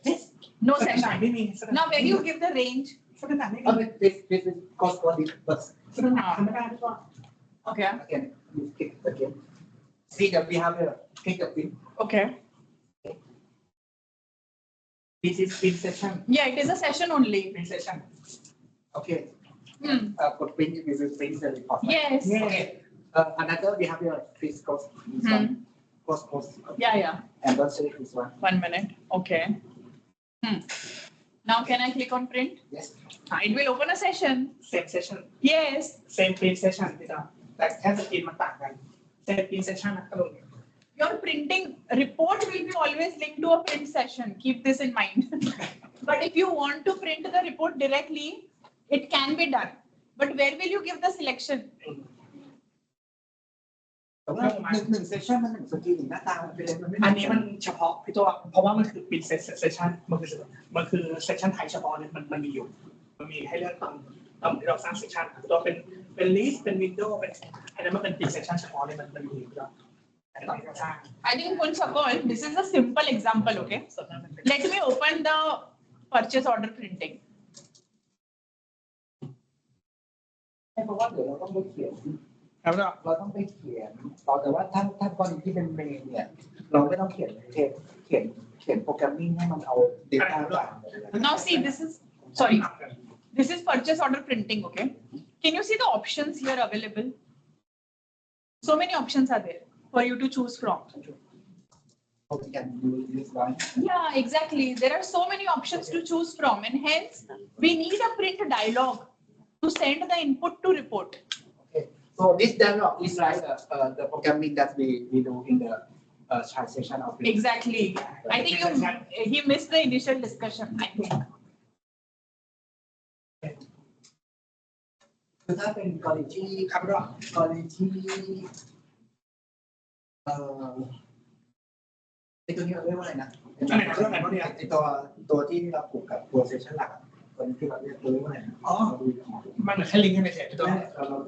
No สแตนดาร์ด session. ไม่มี Now when you give the range, สแตนดาร์ดไม่ เออ มี this is cost for this but สแตนดาร์ดทำไม่ได้พี่ว่า okay, again you click again see that we have here click the pin okay. this is pin session Yeah, it is a session only. pin session okay กด print you will print the report Yes. okay another we have here please cost this one cost Yeah. and don't select this one 1 minute. Okay. Now can I click on print? yes It will open a session. same session Yes. same pin session พี่ต่อแต่แค่สกรีนมันต่างกัน same pin session นะกระโดด Your printing report will be always linked to a print session. Keep this in mind. But if you want to print the report directly, it can be done. But where will you give the selection? แต่ว่าหนึ่งเซสชั่นมัน1สกรีนหน้าตามันเป็นอะไรมันไม่ อันนี้มันเฉพาะพี่ตัวเพราะว่ามันคือ pin session มันคือ session ไทยเฉพาะเนี่ยมันมีอยู่มันมีให้เลือกตอนที่เราสร้าง session ตัวเป็น list เป็น window เป็นอันนั้นมันเป็น pin session เฉพาะเนี่ยมันมีอยู่แล้วตอนที่เราสร้าง I think Sakal, this is a simple example, okay? Let me open the purchase order printing. เพราะว่าเดี๋ยวเราต้องไปเขียน ครับแล้ว เราต้องไปเขียนแต่ว่าถ้ากรณีที่เป็นเมนเนี่ยเราไม่ต้องเขียนเขียนโปรแกรมมิ่งให้มันเอา data ต่าง Now see, this is purchase order printing, okay? Can you see the options here available? So many options are there for you to choose from. how we can do this one Yeah, exactly. There are so many options to choose from, and hence we need a print dialog to send the input to report. okay so this dialog is like the programming that we do in the translation of it. Exactly. I think he missed the initial discussion, I think. คือถ้าเป็นกรณีที่ครับรกรณีที่ไอตัวนี้เราเรียกว่าอะไรนะไอตัวที่เราผูกกับตัวเซสชั่นหลักตัวนี้ที่เราเรียกว่าอะไรนะ อ๋อมันเหมือนแค่ลิงก์กันเฉยๆพี่ตัว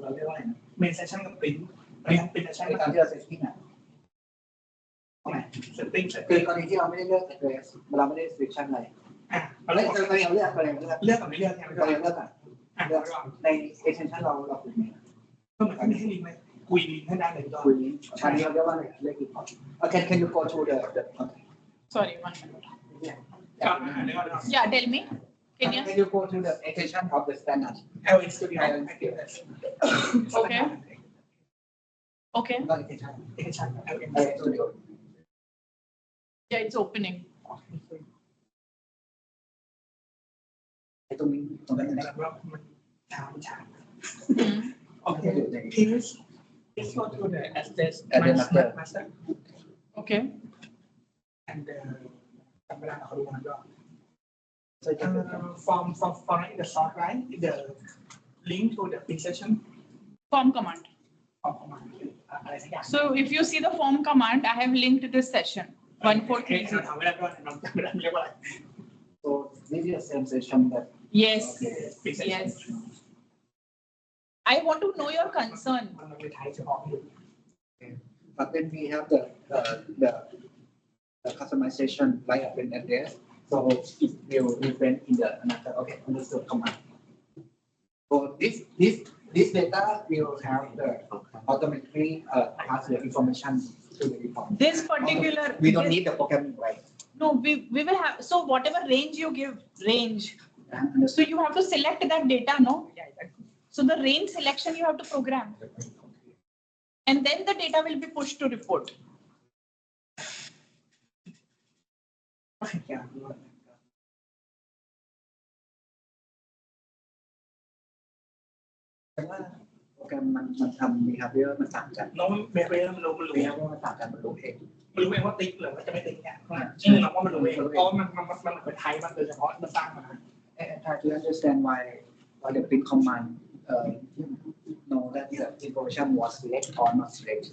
เราเรียกว่าอะไรนะ main session กับ print อันนี้ print session ในการที่เราเซตติ้งอ่ะ setting คือกรณีที่เราไม่ได้เลือก address เราไม่ได้ section อะไร เรา เลื เลื อ อก ก เราเลือกอะไรเลือก กับไม่เลือกเนี่ย เราเลือกอ่ะ เลือก ใน extension เราผูกไหม ก็เหมือนกันไม่ให้ลิงก์เลยคุยลิงก์ให้ได้เลยพี่ตัว คุยอันนี้เราเรียกว่าอะไรเรียกกี่พอ can you go to the Sorry, 1 minute. เดี๋ยว Yeah, tell me. Can you? can you go to the extension of the standard LN Studio Okay. Okay. not extension extension LN studio Yeah, it's opening. ไอ้ตรงนี้ตรงนั้นไหน แล้วมันช้า Hmm. Okay, please go to the access master Okay. and จำเวลาเขาดูมันก็ so you can from in the short right the link to the pin session Form command. from command อะไรสักอย่าง So if you see the form command, I have linked this session. 1430. ทำไม่ได้ด้วยน้องจำไม่ได้เรียกว่าอะไร so this is the same session that Yes. pin session Yes. I want to know your concern. มันเป็นไทยเฉพาะอยู่ but then we have the customization like a print address so it will reprint in the another okay understood command so this data will have the automatically pass the information to the report This particular. we don't need the programming right No, we will have. So whatever range you give, range. So understood you have to select that data, no? So the range selection you have to program. And then the data will be pushed to report. แต่ว่าโปรแกรมมันทำ behavior มันต่างกัน น้องเบเบมันรู้ behavior มันต่างกันมันรู้เอง มันรู้เองว่าติ๊กหรือว่าจะไม่ติ๊กเนี่ยเราว่ามันรู้เองเพราะมันเป็นไทยมันโดยเฉพาะมันสร้างมา and try to understand why the print command know that the information was select or not select.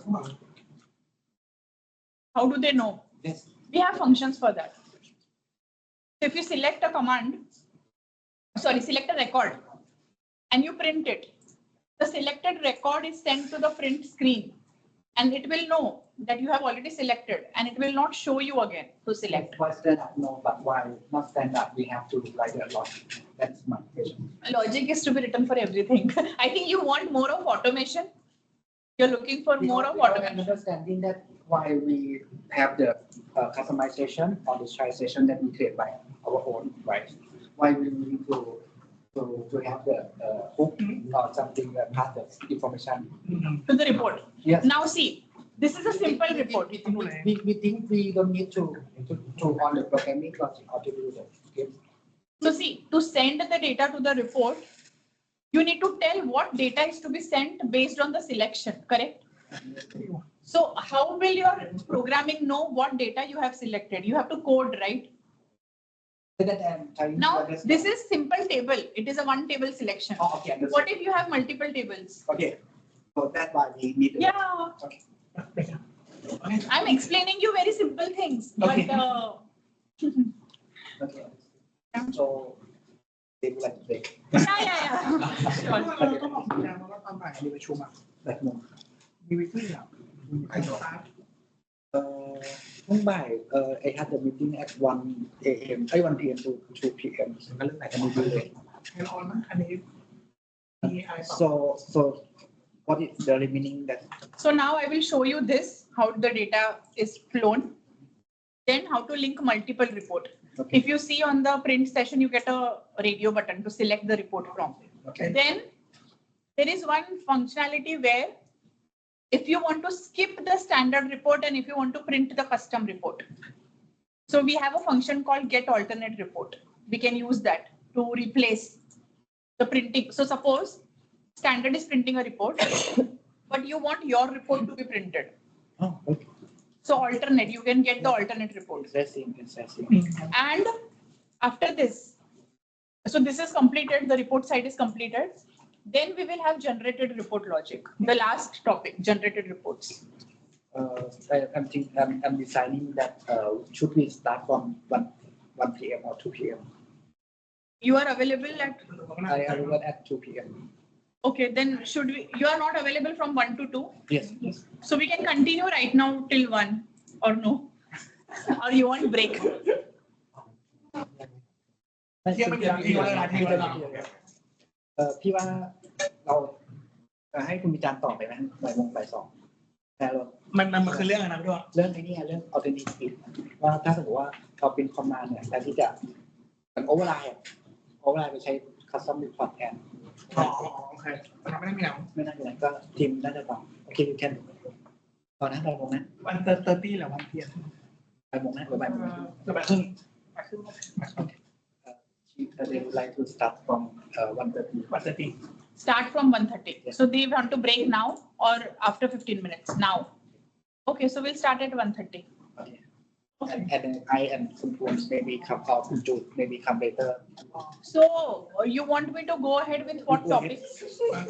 How do they know? Yes. We have functions for that. So if you select a command, select a record and you print it, the selected record is sent to the print screen and it will know that you have already selected and it will not show you again to select. Why standard? No, but why not standard? We have to write a logic. That's my question. Logic is to be written for everything. I think you want more of automation. You're looking for more of automation. Understanding that why we have the customization or visualization that we create by our own, right? Why we need to have the hook or something that has the information To the report. Yes. Now see, this is a simple report. We think we don't need to on the programming logic or to do the script. So see, to send the data to the report, you need to tell what data is to be sent based on the selection, correct? So how will your programming know what data you have selected? You have to code, right? That I'm trying to Now, understand. this is simple table. It is a one table selection. Oh, okay, understood. What if you have multiple tables? Okay, so that's why we need. Yeah, Okay. I'm explaining you very simple things, Okay. but Okay. So they would like to break. yeah. เรา Sure. ต้องบอกแสดงว่าตอนบ่ายมีประชุมอ่ะ Like no. มีวิธีอ่ะ ช่วงบ่ายI had the meeting at 1 a.m. 1 p.m. to 2 p.m. ก็เรื่องไหนกันไม่รู้เลย แอนออนอันนี้มีอะไรต่อ So what is the remaining that So now I will show you this, how the data is flown. Then how to link multiple report. okay If you see on the print session, you get a radio button to select the report from. okay Then there is one functionality where if you want to skip the standard report and if you want to print the custom report. So we have a function called get alternate report. We can use that to replace the printing. So suppose standard is printing a report, but you want your report to be printed. oh okay So alternate, you can get the alternate report. interesting And after this, so this is completed, the report side is completed. Then we will have generated report logic, the last topic, generated reports. I'm designing that should we start from 1 p.m. or 2 p.m. You are available at, I arrive at 2 p.m. okay, then should we, you are not available from 1 to 2? Yes. So we can continue right now till 1 or no? Or you want break? เที่ยงไม่กี่นาทีเลยนะที่เรา พี่ว่าเราให้คุณมีจานต่อไปไหมบ่ายโมงบ่ายสองแต่เรา มันคือเรื่องอะไรนะพี่ตัว เรื่องไอ้นี่เรื่อง alternative ว่าถ้าสมมติว่าเราเป็นคอมมานด์เนี่ยแต่ที่จะมันโอเวอร์ไลน์ไปใช้ custom report แทน อ๋อโอเคเราไม่ได้มีแล้ว ไม่น่าจะไหนก็ทีมน่าจะต่อโอเคyou can ต่อนะบ่ายโมงนะ วันเตอร์ตี้หรือวันเพียร บ่ายโมงนะหรือบ่ายโมง จะไปครึ่ง they would like to start from 1:30 วันเตอร์ตี้ Start from 1:30. So they want to break now or after 15 minutes? Now. Okay, so we'll start at 1:30. Okay. And then I and some tools maybe come out to maybe come later. So you want me to go ahead with what topics?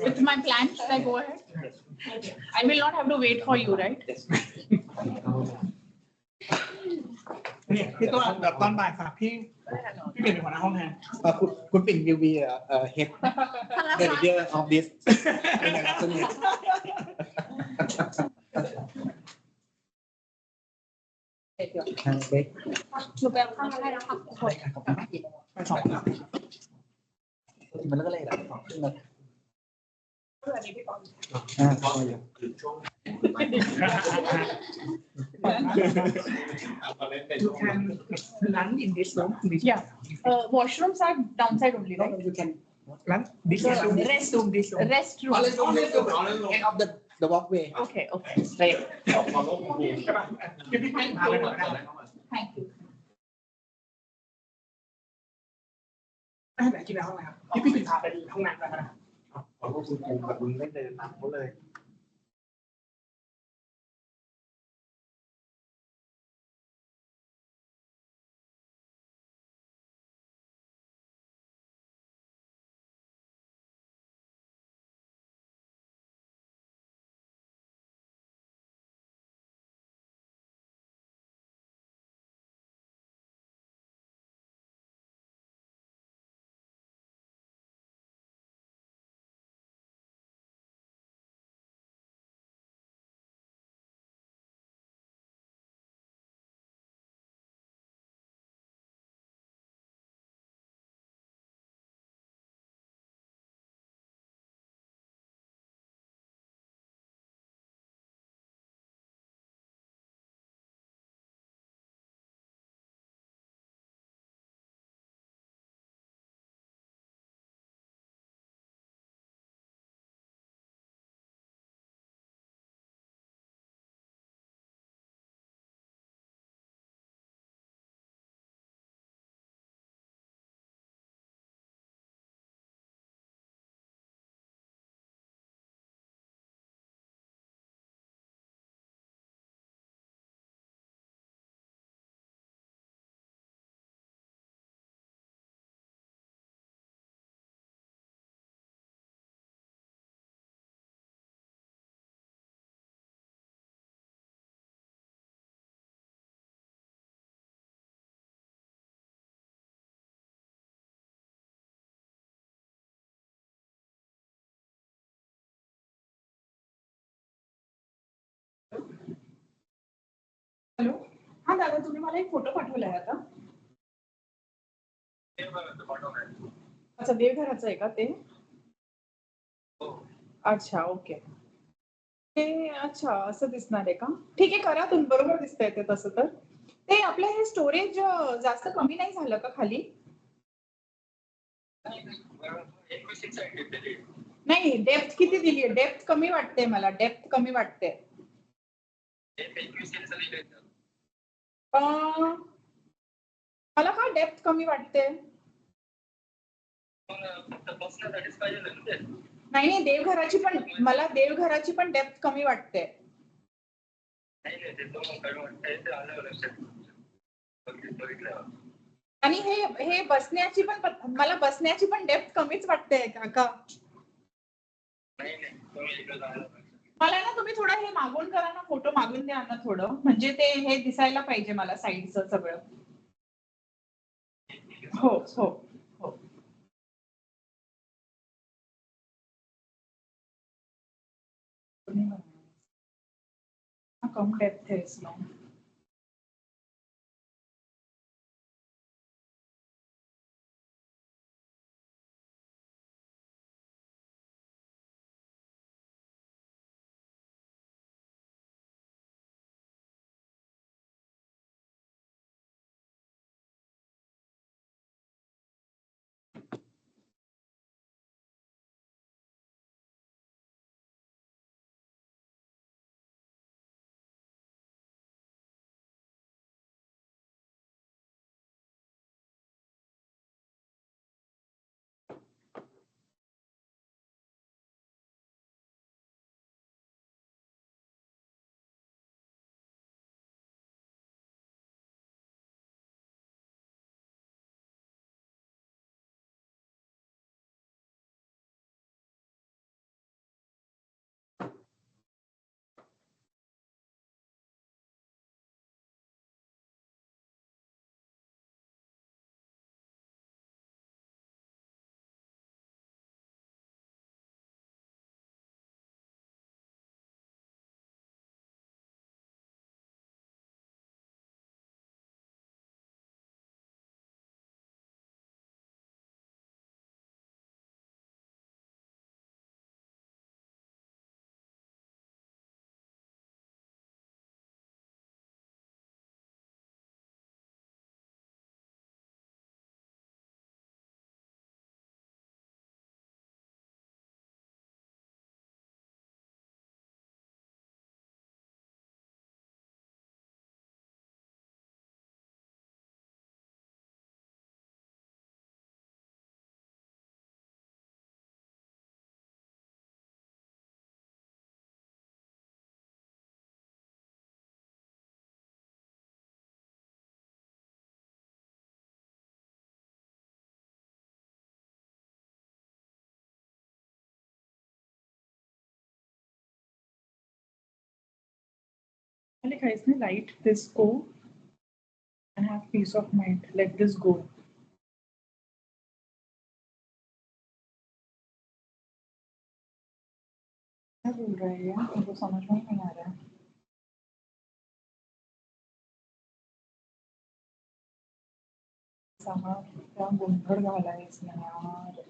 With my plan, should I go ahead? I will not have to wait for you, right? Yes. นี่พี่ตัวแบบตอนบ่ายฝากพี่เปลี่ยนเป็นหัวหน้าห้องแทน คุณปิ่น will be head the leader of this. หนูไปเอาข้าวให้แล้วค่ะ ไปสอง มันก็เลยแบบสองขึ้นมา อันนี้พี่ก่อน พออยู่ You can run in this room. Yeah. Washrooms are downside only, right? You can Run this room. Restroom. Restroom. end of the walkway. Okay. Straight. พี่ให้มาเลย Thank you. ไหนกินในห้องน้ำพี่ปิ่นพาไปห้องน้ำแล้วนะ ขอคุณกับคุณไม่เดินตามเขาเลย hello, हा दादा, तुम्ही मला एक photo पाठवलाय आता. अच्छा, देवघराचं आहे का ते? अच्छा, ओके. ते अच्छा असं दिसणार आहे का? ठीक आहे, करा तुम्ही, बरोबर दिसतंय ते तसं तर. ते आपलं हे स्टोरेज जास्त कमी नाही झालं का खाली? नाही, डेप्थ किती दिली आहे? डेप्थ कमी वाटते मला, डेप्थ कमी वाटते. मला का डेप्थ कमी वाटते? नाही, देवघराची पण, मला देवघराची पण डेप्थ कमी वाटते. आणि हे बसण्याची पण, मला बसण्याची पण डेप्थ कमीच वाटते काका. मला ना तुम्ही थोडं हे मागून करा ना, फोटो मागून द्या ना थोडं, म्हणजे ते हे दिसायला पाहिजे मला साईडचं सगळं. हो हो हो. कम डेप्थ है इसमें. लिखायचं नाही light this go and have peace of mind. Let this go. क्या बोल रहा है यार मुझे समझ में नहीं आ रहा है समझ क्या गोंधळ घालाय इसने यार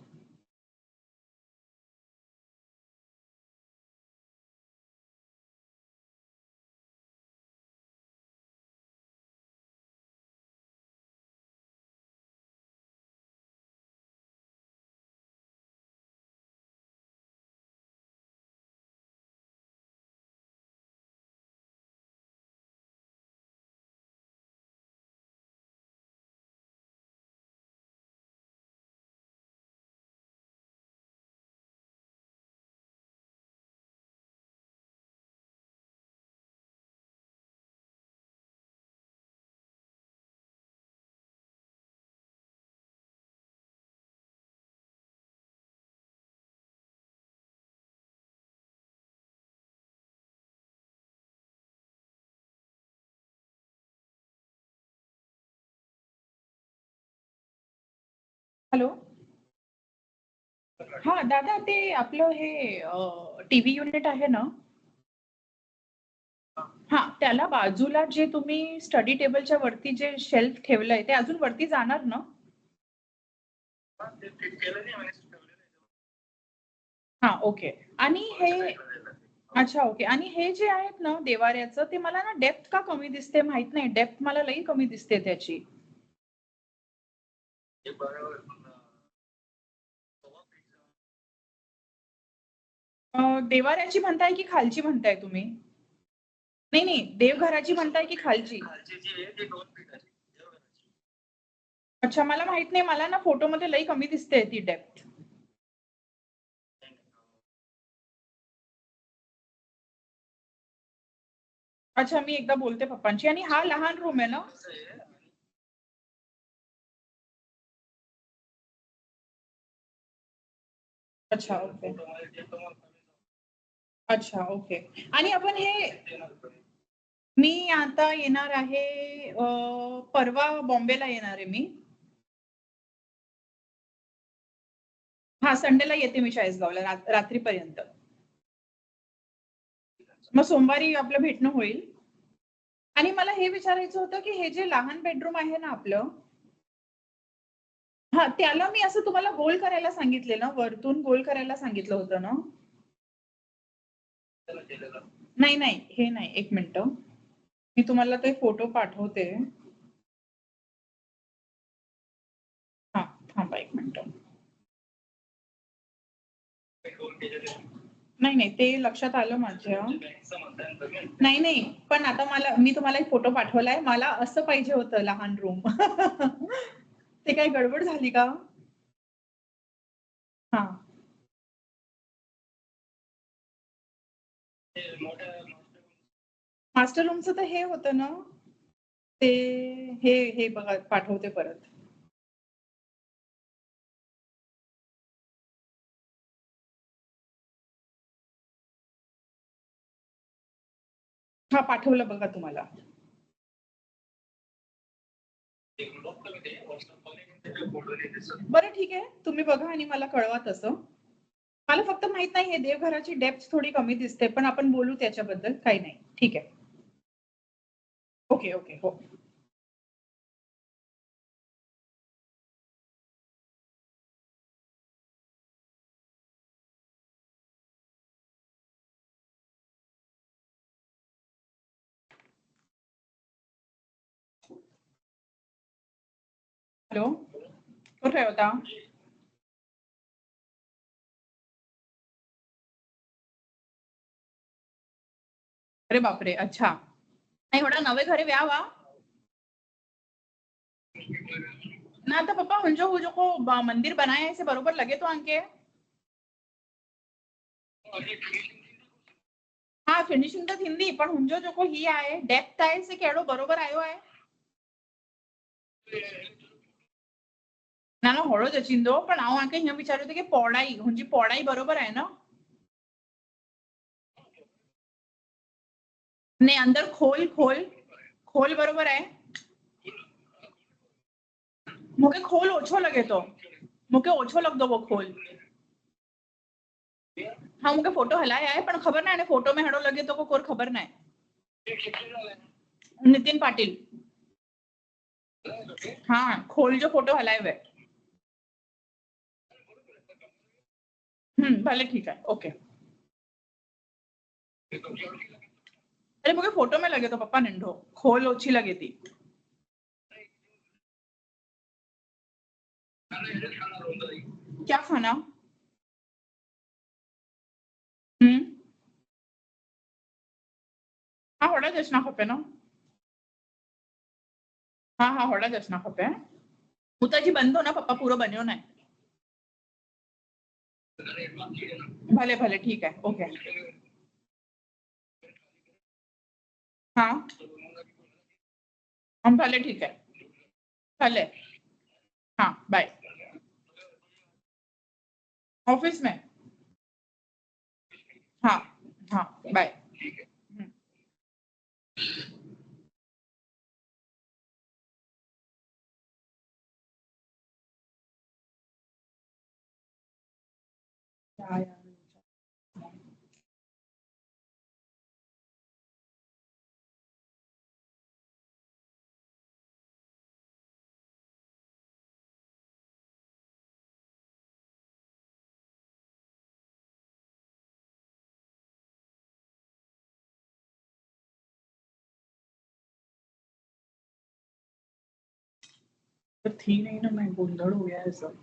हॅलो हा दादा ते आपलं हे टीव्ही युनिट आहे ना हा त्याला बाजूला जे तुम्ही स्टडी टेबलच्या वरती जे शेल्फ ठेवलंय ते अजून वरती जाणार ना हा ओके आणि हे अच्छा ओके आणि हे जे आहेत ना देवाऱ्याचं ते मला ना डेप्थ का कमी दिसते माहित नाही डेप्थ मला लई कमी दिसते त्याची देवाऱ्याची म्हणताय की खालची म्हणताय तुम्ही नाही नाही देवघराची म्हणताय की खालची अच्छा मला माहित नाही मला ना फोटोमध्ये लई कमी दिसते ती डेप्थ अच्छा मी एकदा बोलते पप्पांची आणि हा लहान रूम आहे ना अच्छा ओके अच्छा ओके आणि आपण हे मी आता येणार आहे परवा बॉम्बेला येणार आहे मी हा संडेला येते मी चाळीसगावला रात्रीपर्यंत मग सोमवारी आपलं भेटणं होईल आणि मला हे विचारायचं होतं की हे जे लहान बेडरूम आहे ना आपलं हा त्याला मी असं तुम्हाला गोल करायला सांगितले ना वरतून गोल करायला सांगितलं होतं ना नाही नाही हे नाही एक मिनिट मी तुम्हाला ते फोटो पाठवते हा थांबा एक मिनिट नाही नाही ते लक्षात आलं माझ्या नाही नाही पण आता मी तुम्हाला एक फोटो पाठवलाय मला असं पाहिजे होतं लहान रूम ते काय गडबड झाली का हा मास्टर रूमचं तर हे होतं ना ते हे बघा पाठवते परत हा पाठवलं बघा तुम्हाला बरं ठीक आहे तुम्ही बघा आणि मला कळवा तसं मला फक्त माहित नाही हे देवघराची डेप्थ थोडी कमी दिसते पण आपण बोलू त्याच्याबद्दल काही नाही ठीक आहे ओके ओके हो हॅलो कुठे होता अरे बापरे अच्छा नहीं वड़ा नवे घरे व्या वा ना तो पप्पा हुंजो को मंदिर बनाया ऐसे बरोबर लगे तो अंके हाँ फिनिशिंग तो हिंदी पण हुंजो जो को ही आए डेप्थ आए से केड़ो बरोबर आयो है ना ना होड़ो जचिंदो पण आओ आंके यहाँ विचारो थे कि पौड़ाई हुंजी पौड़ाई बरोबर है ना नाही अंदर खोल खोल खोल बरोबर आहे मूंखे खोल ओछो लगे थो मूंखे ओछो लॻंदो वो खोल हाँ मूंखे फोटो हलाए आहे पण ख़बर न आहे फोटो में हेड़ो लगे तो को कोर ख़बर न आहे नितिन पाटिल हाँ खोल जो फोटो हलाए हुए भले ठीक है ओके अरे मूंखे फोटो में लगे तो पप्पा नंढो खोल ओछी लगे थी क्या खाना हाँ होड़ा जचना खपे न हाँ होड़ा जचना खपे हू त जी बंदो न पप्पा पूरो बनियो न भले भले ठीक है ओके हाँ हम भले ठीक है भले हाँ बाय ऑफिस में हाँ हाँ बाय थी नहीं ना मैं गुंदड़ हो गया है सब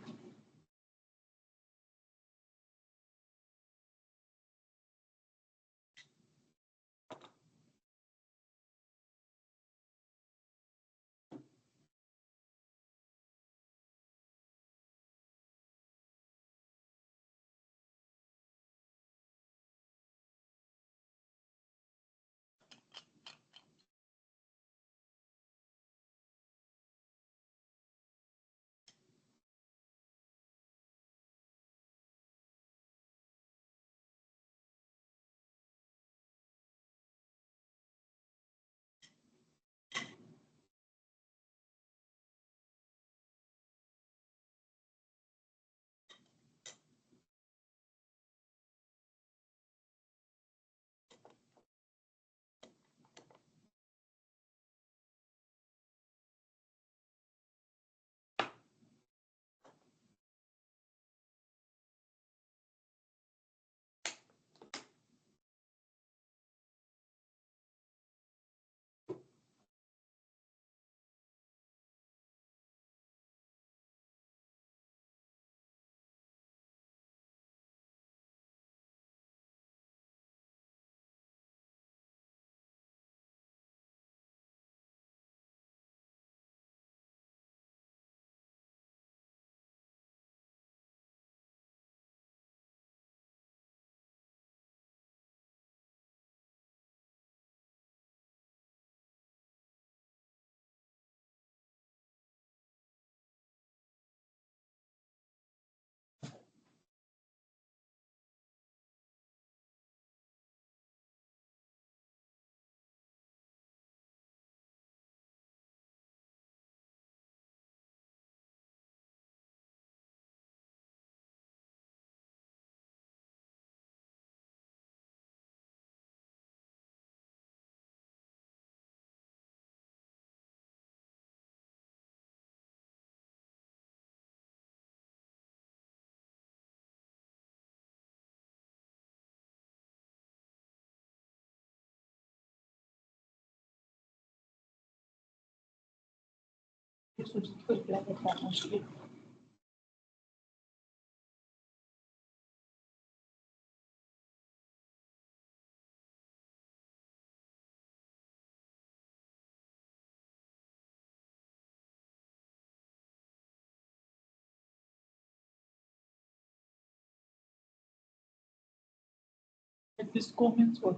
This co means what?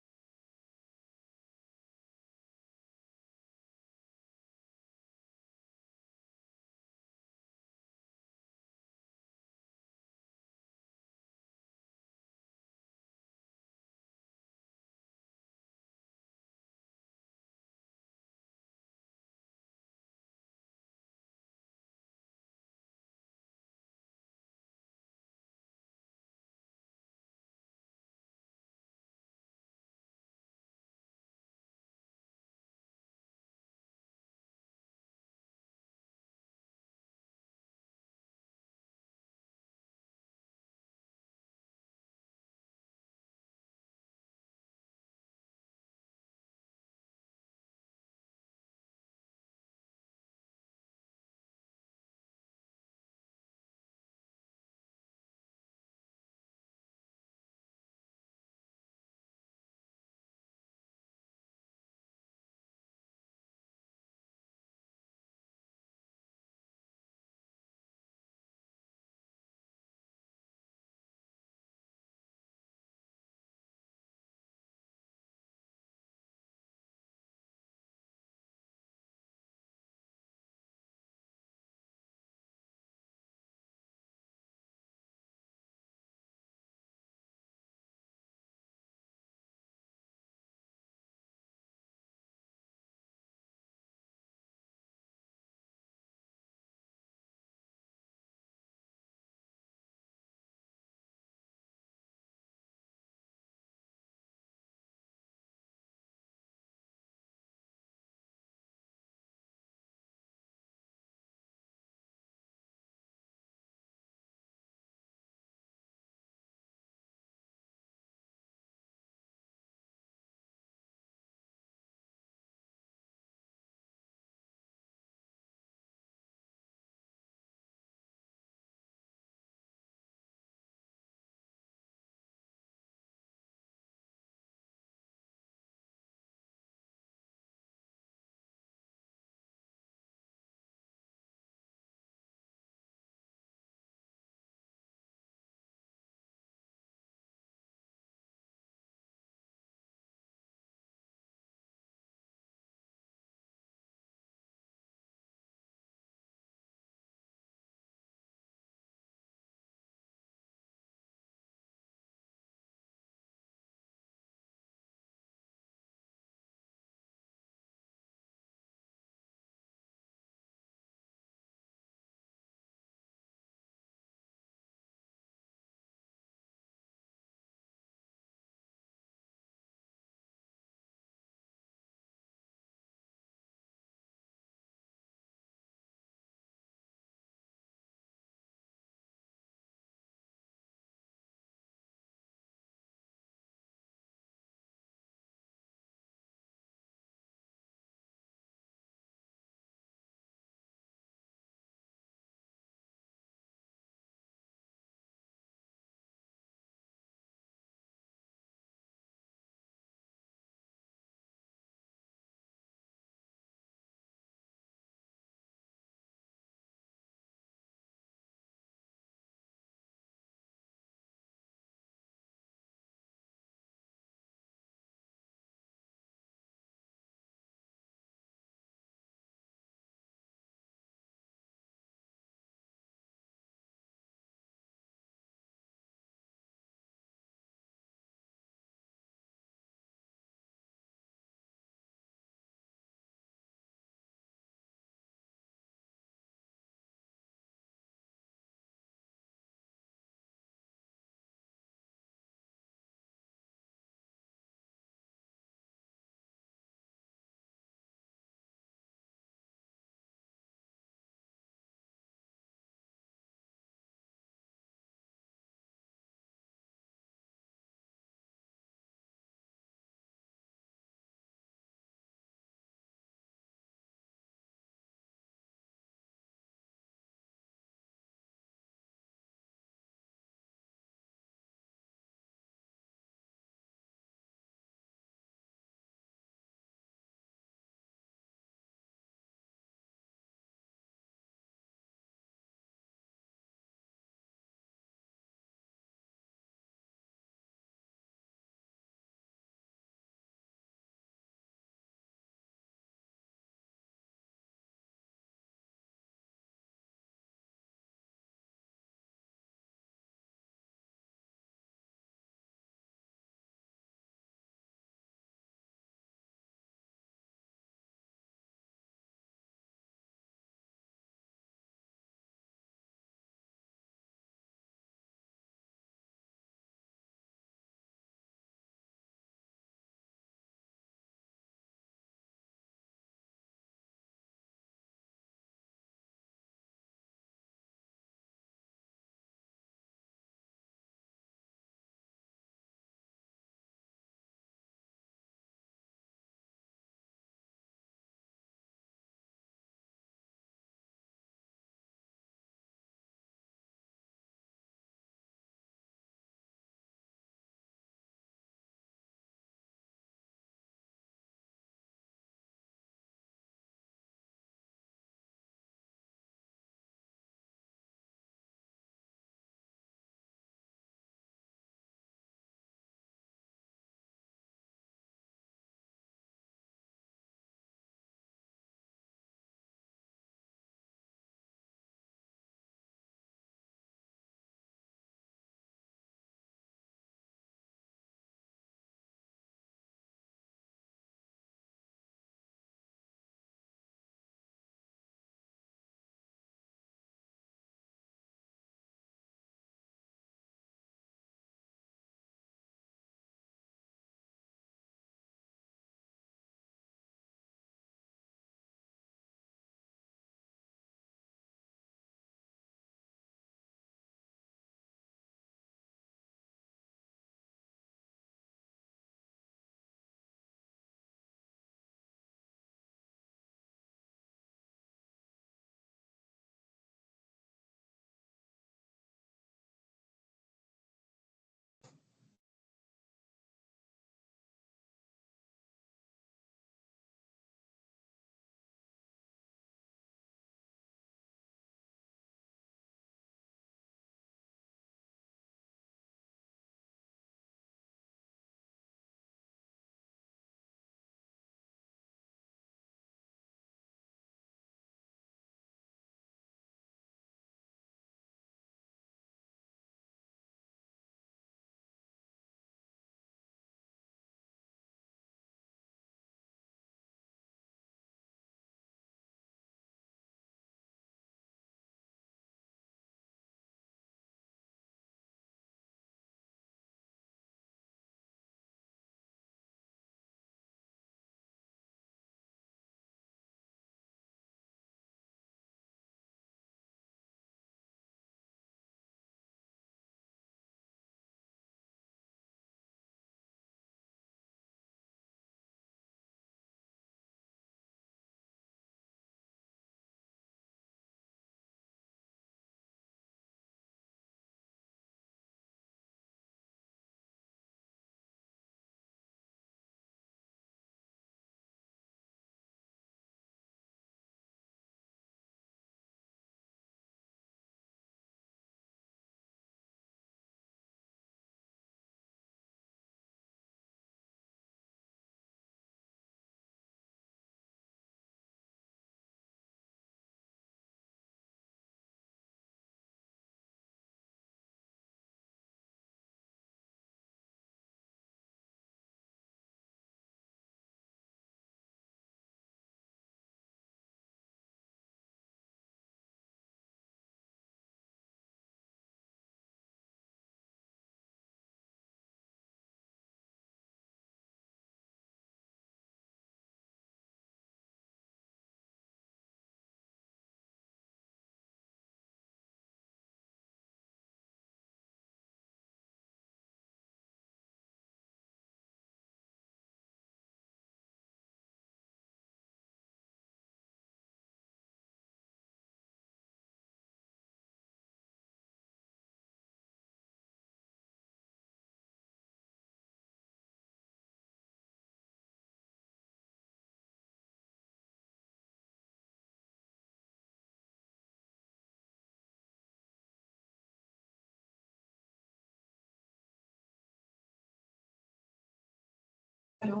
Hello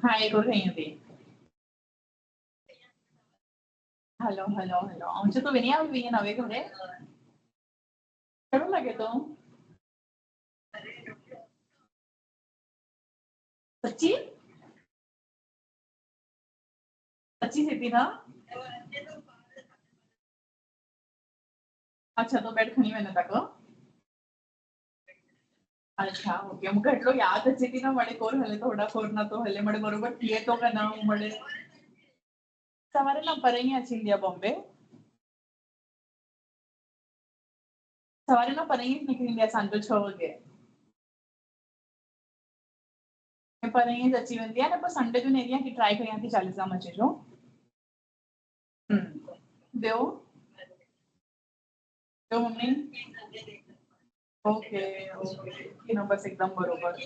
hi करू ती हॅलो हॅलो हॅलो आमचे तो विनिया विनिया नवे घरे करू लागे तो सच्ची सच्ची थी ना अच्छा तो बेड खणी वेन तक अच्छा ओके मूंखे एटलो याद अचे थी न मड़े कोर हले थोड़ा कोर न तो हले मड़े बरोबर थिए तो का न मड़े सवारे न पर ही अची इंडिया बॉम्बे सवारे न पर ही निकरी इंडिया सांजो 6 वगे मैं पर ही अची वेंदी आहे न पर संडे जो नेरिया की ट्राई करियां थी 40 ग्राम अचे जो ॿियो ॿियो मम्मी ओके ओके न बस एकदम बरोबर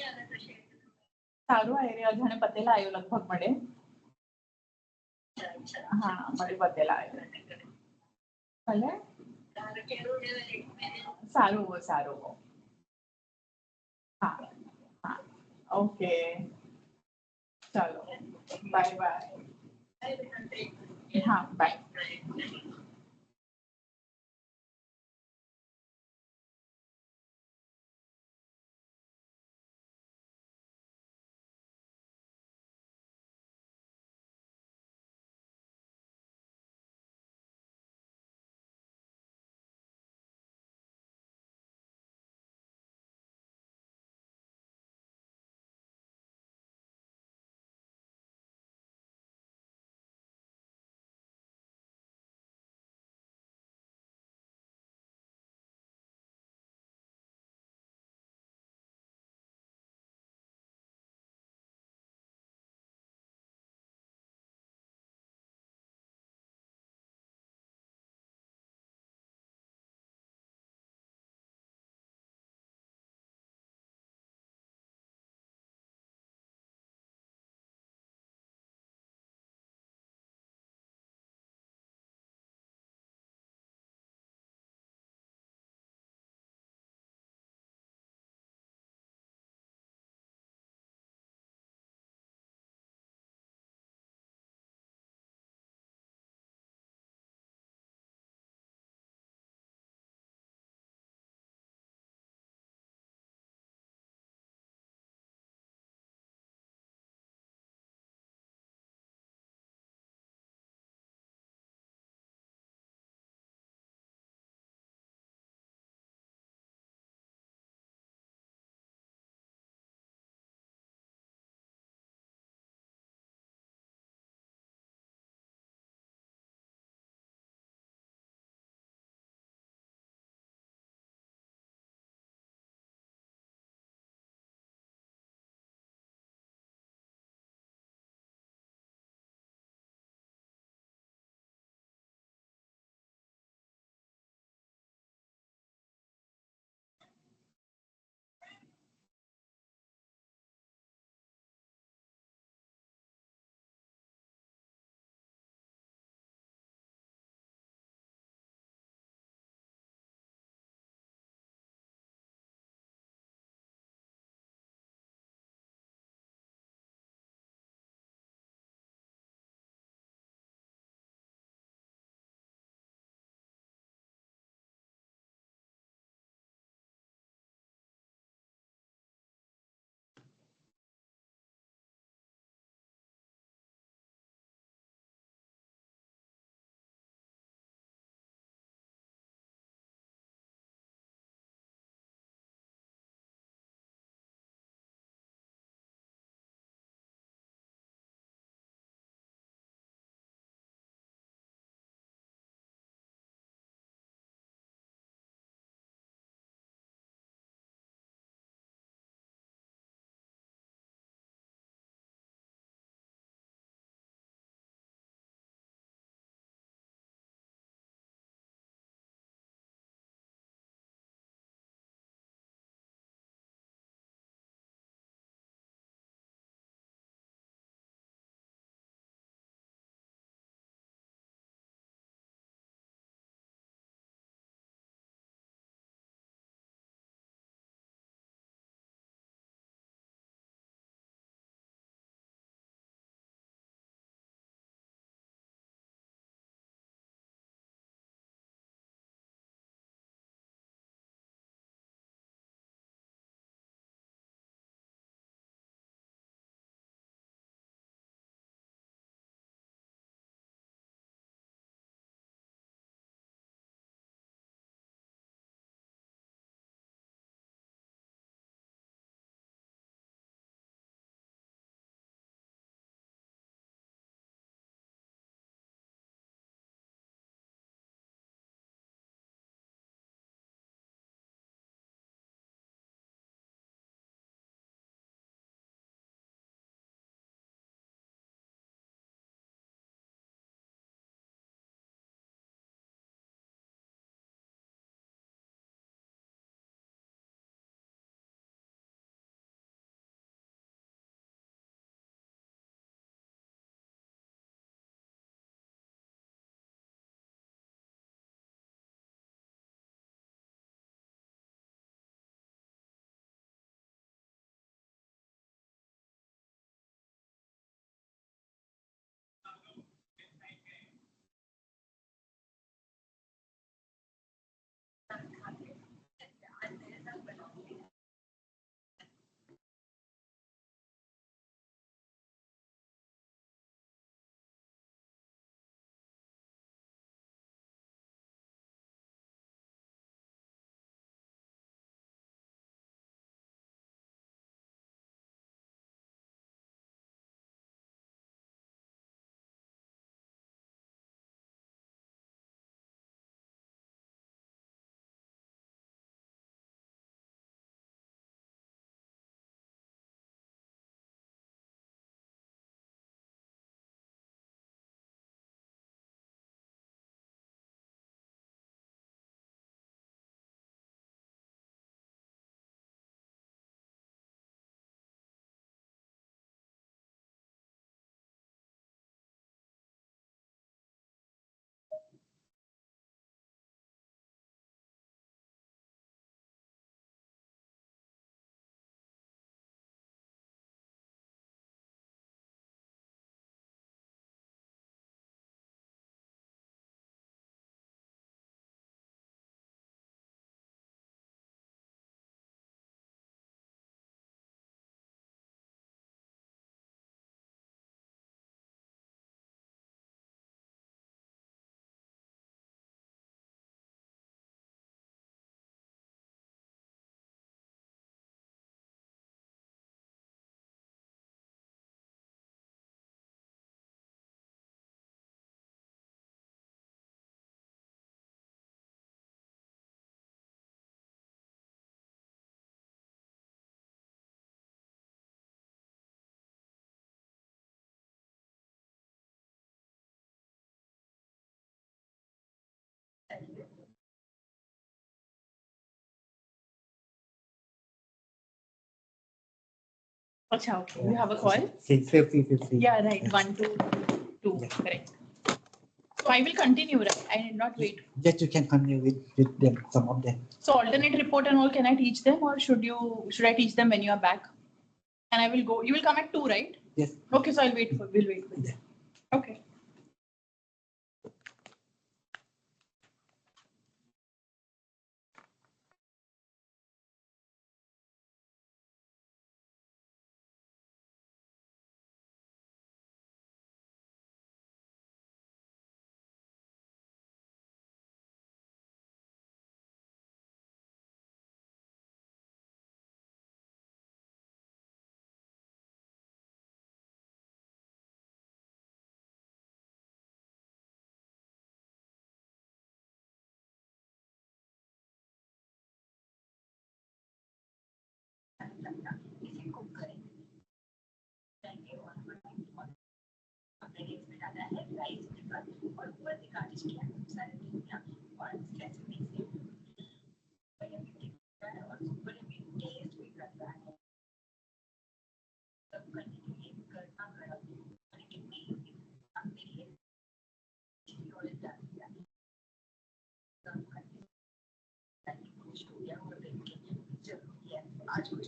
सारू आहे रे अॼु हाणे पतेला आयो लॻभॻि मड़े हा मड़े पतेला आयो भले सारू हो हा हा ओके चलो बाय बाय हाँ bye Acha, okay. You have a call? C. Yeah, right. 1 to 2. Yeah. Correct. So I will continue, right? I did not wait. Yes, you can continue with them, some of them. So alternate report and all, can I teach them, or should I teach them when you are back? And I will go. You will come at 2, right? Yes. Okay, so we'll wait for them. Okay. आज कुछ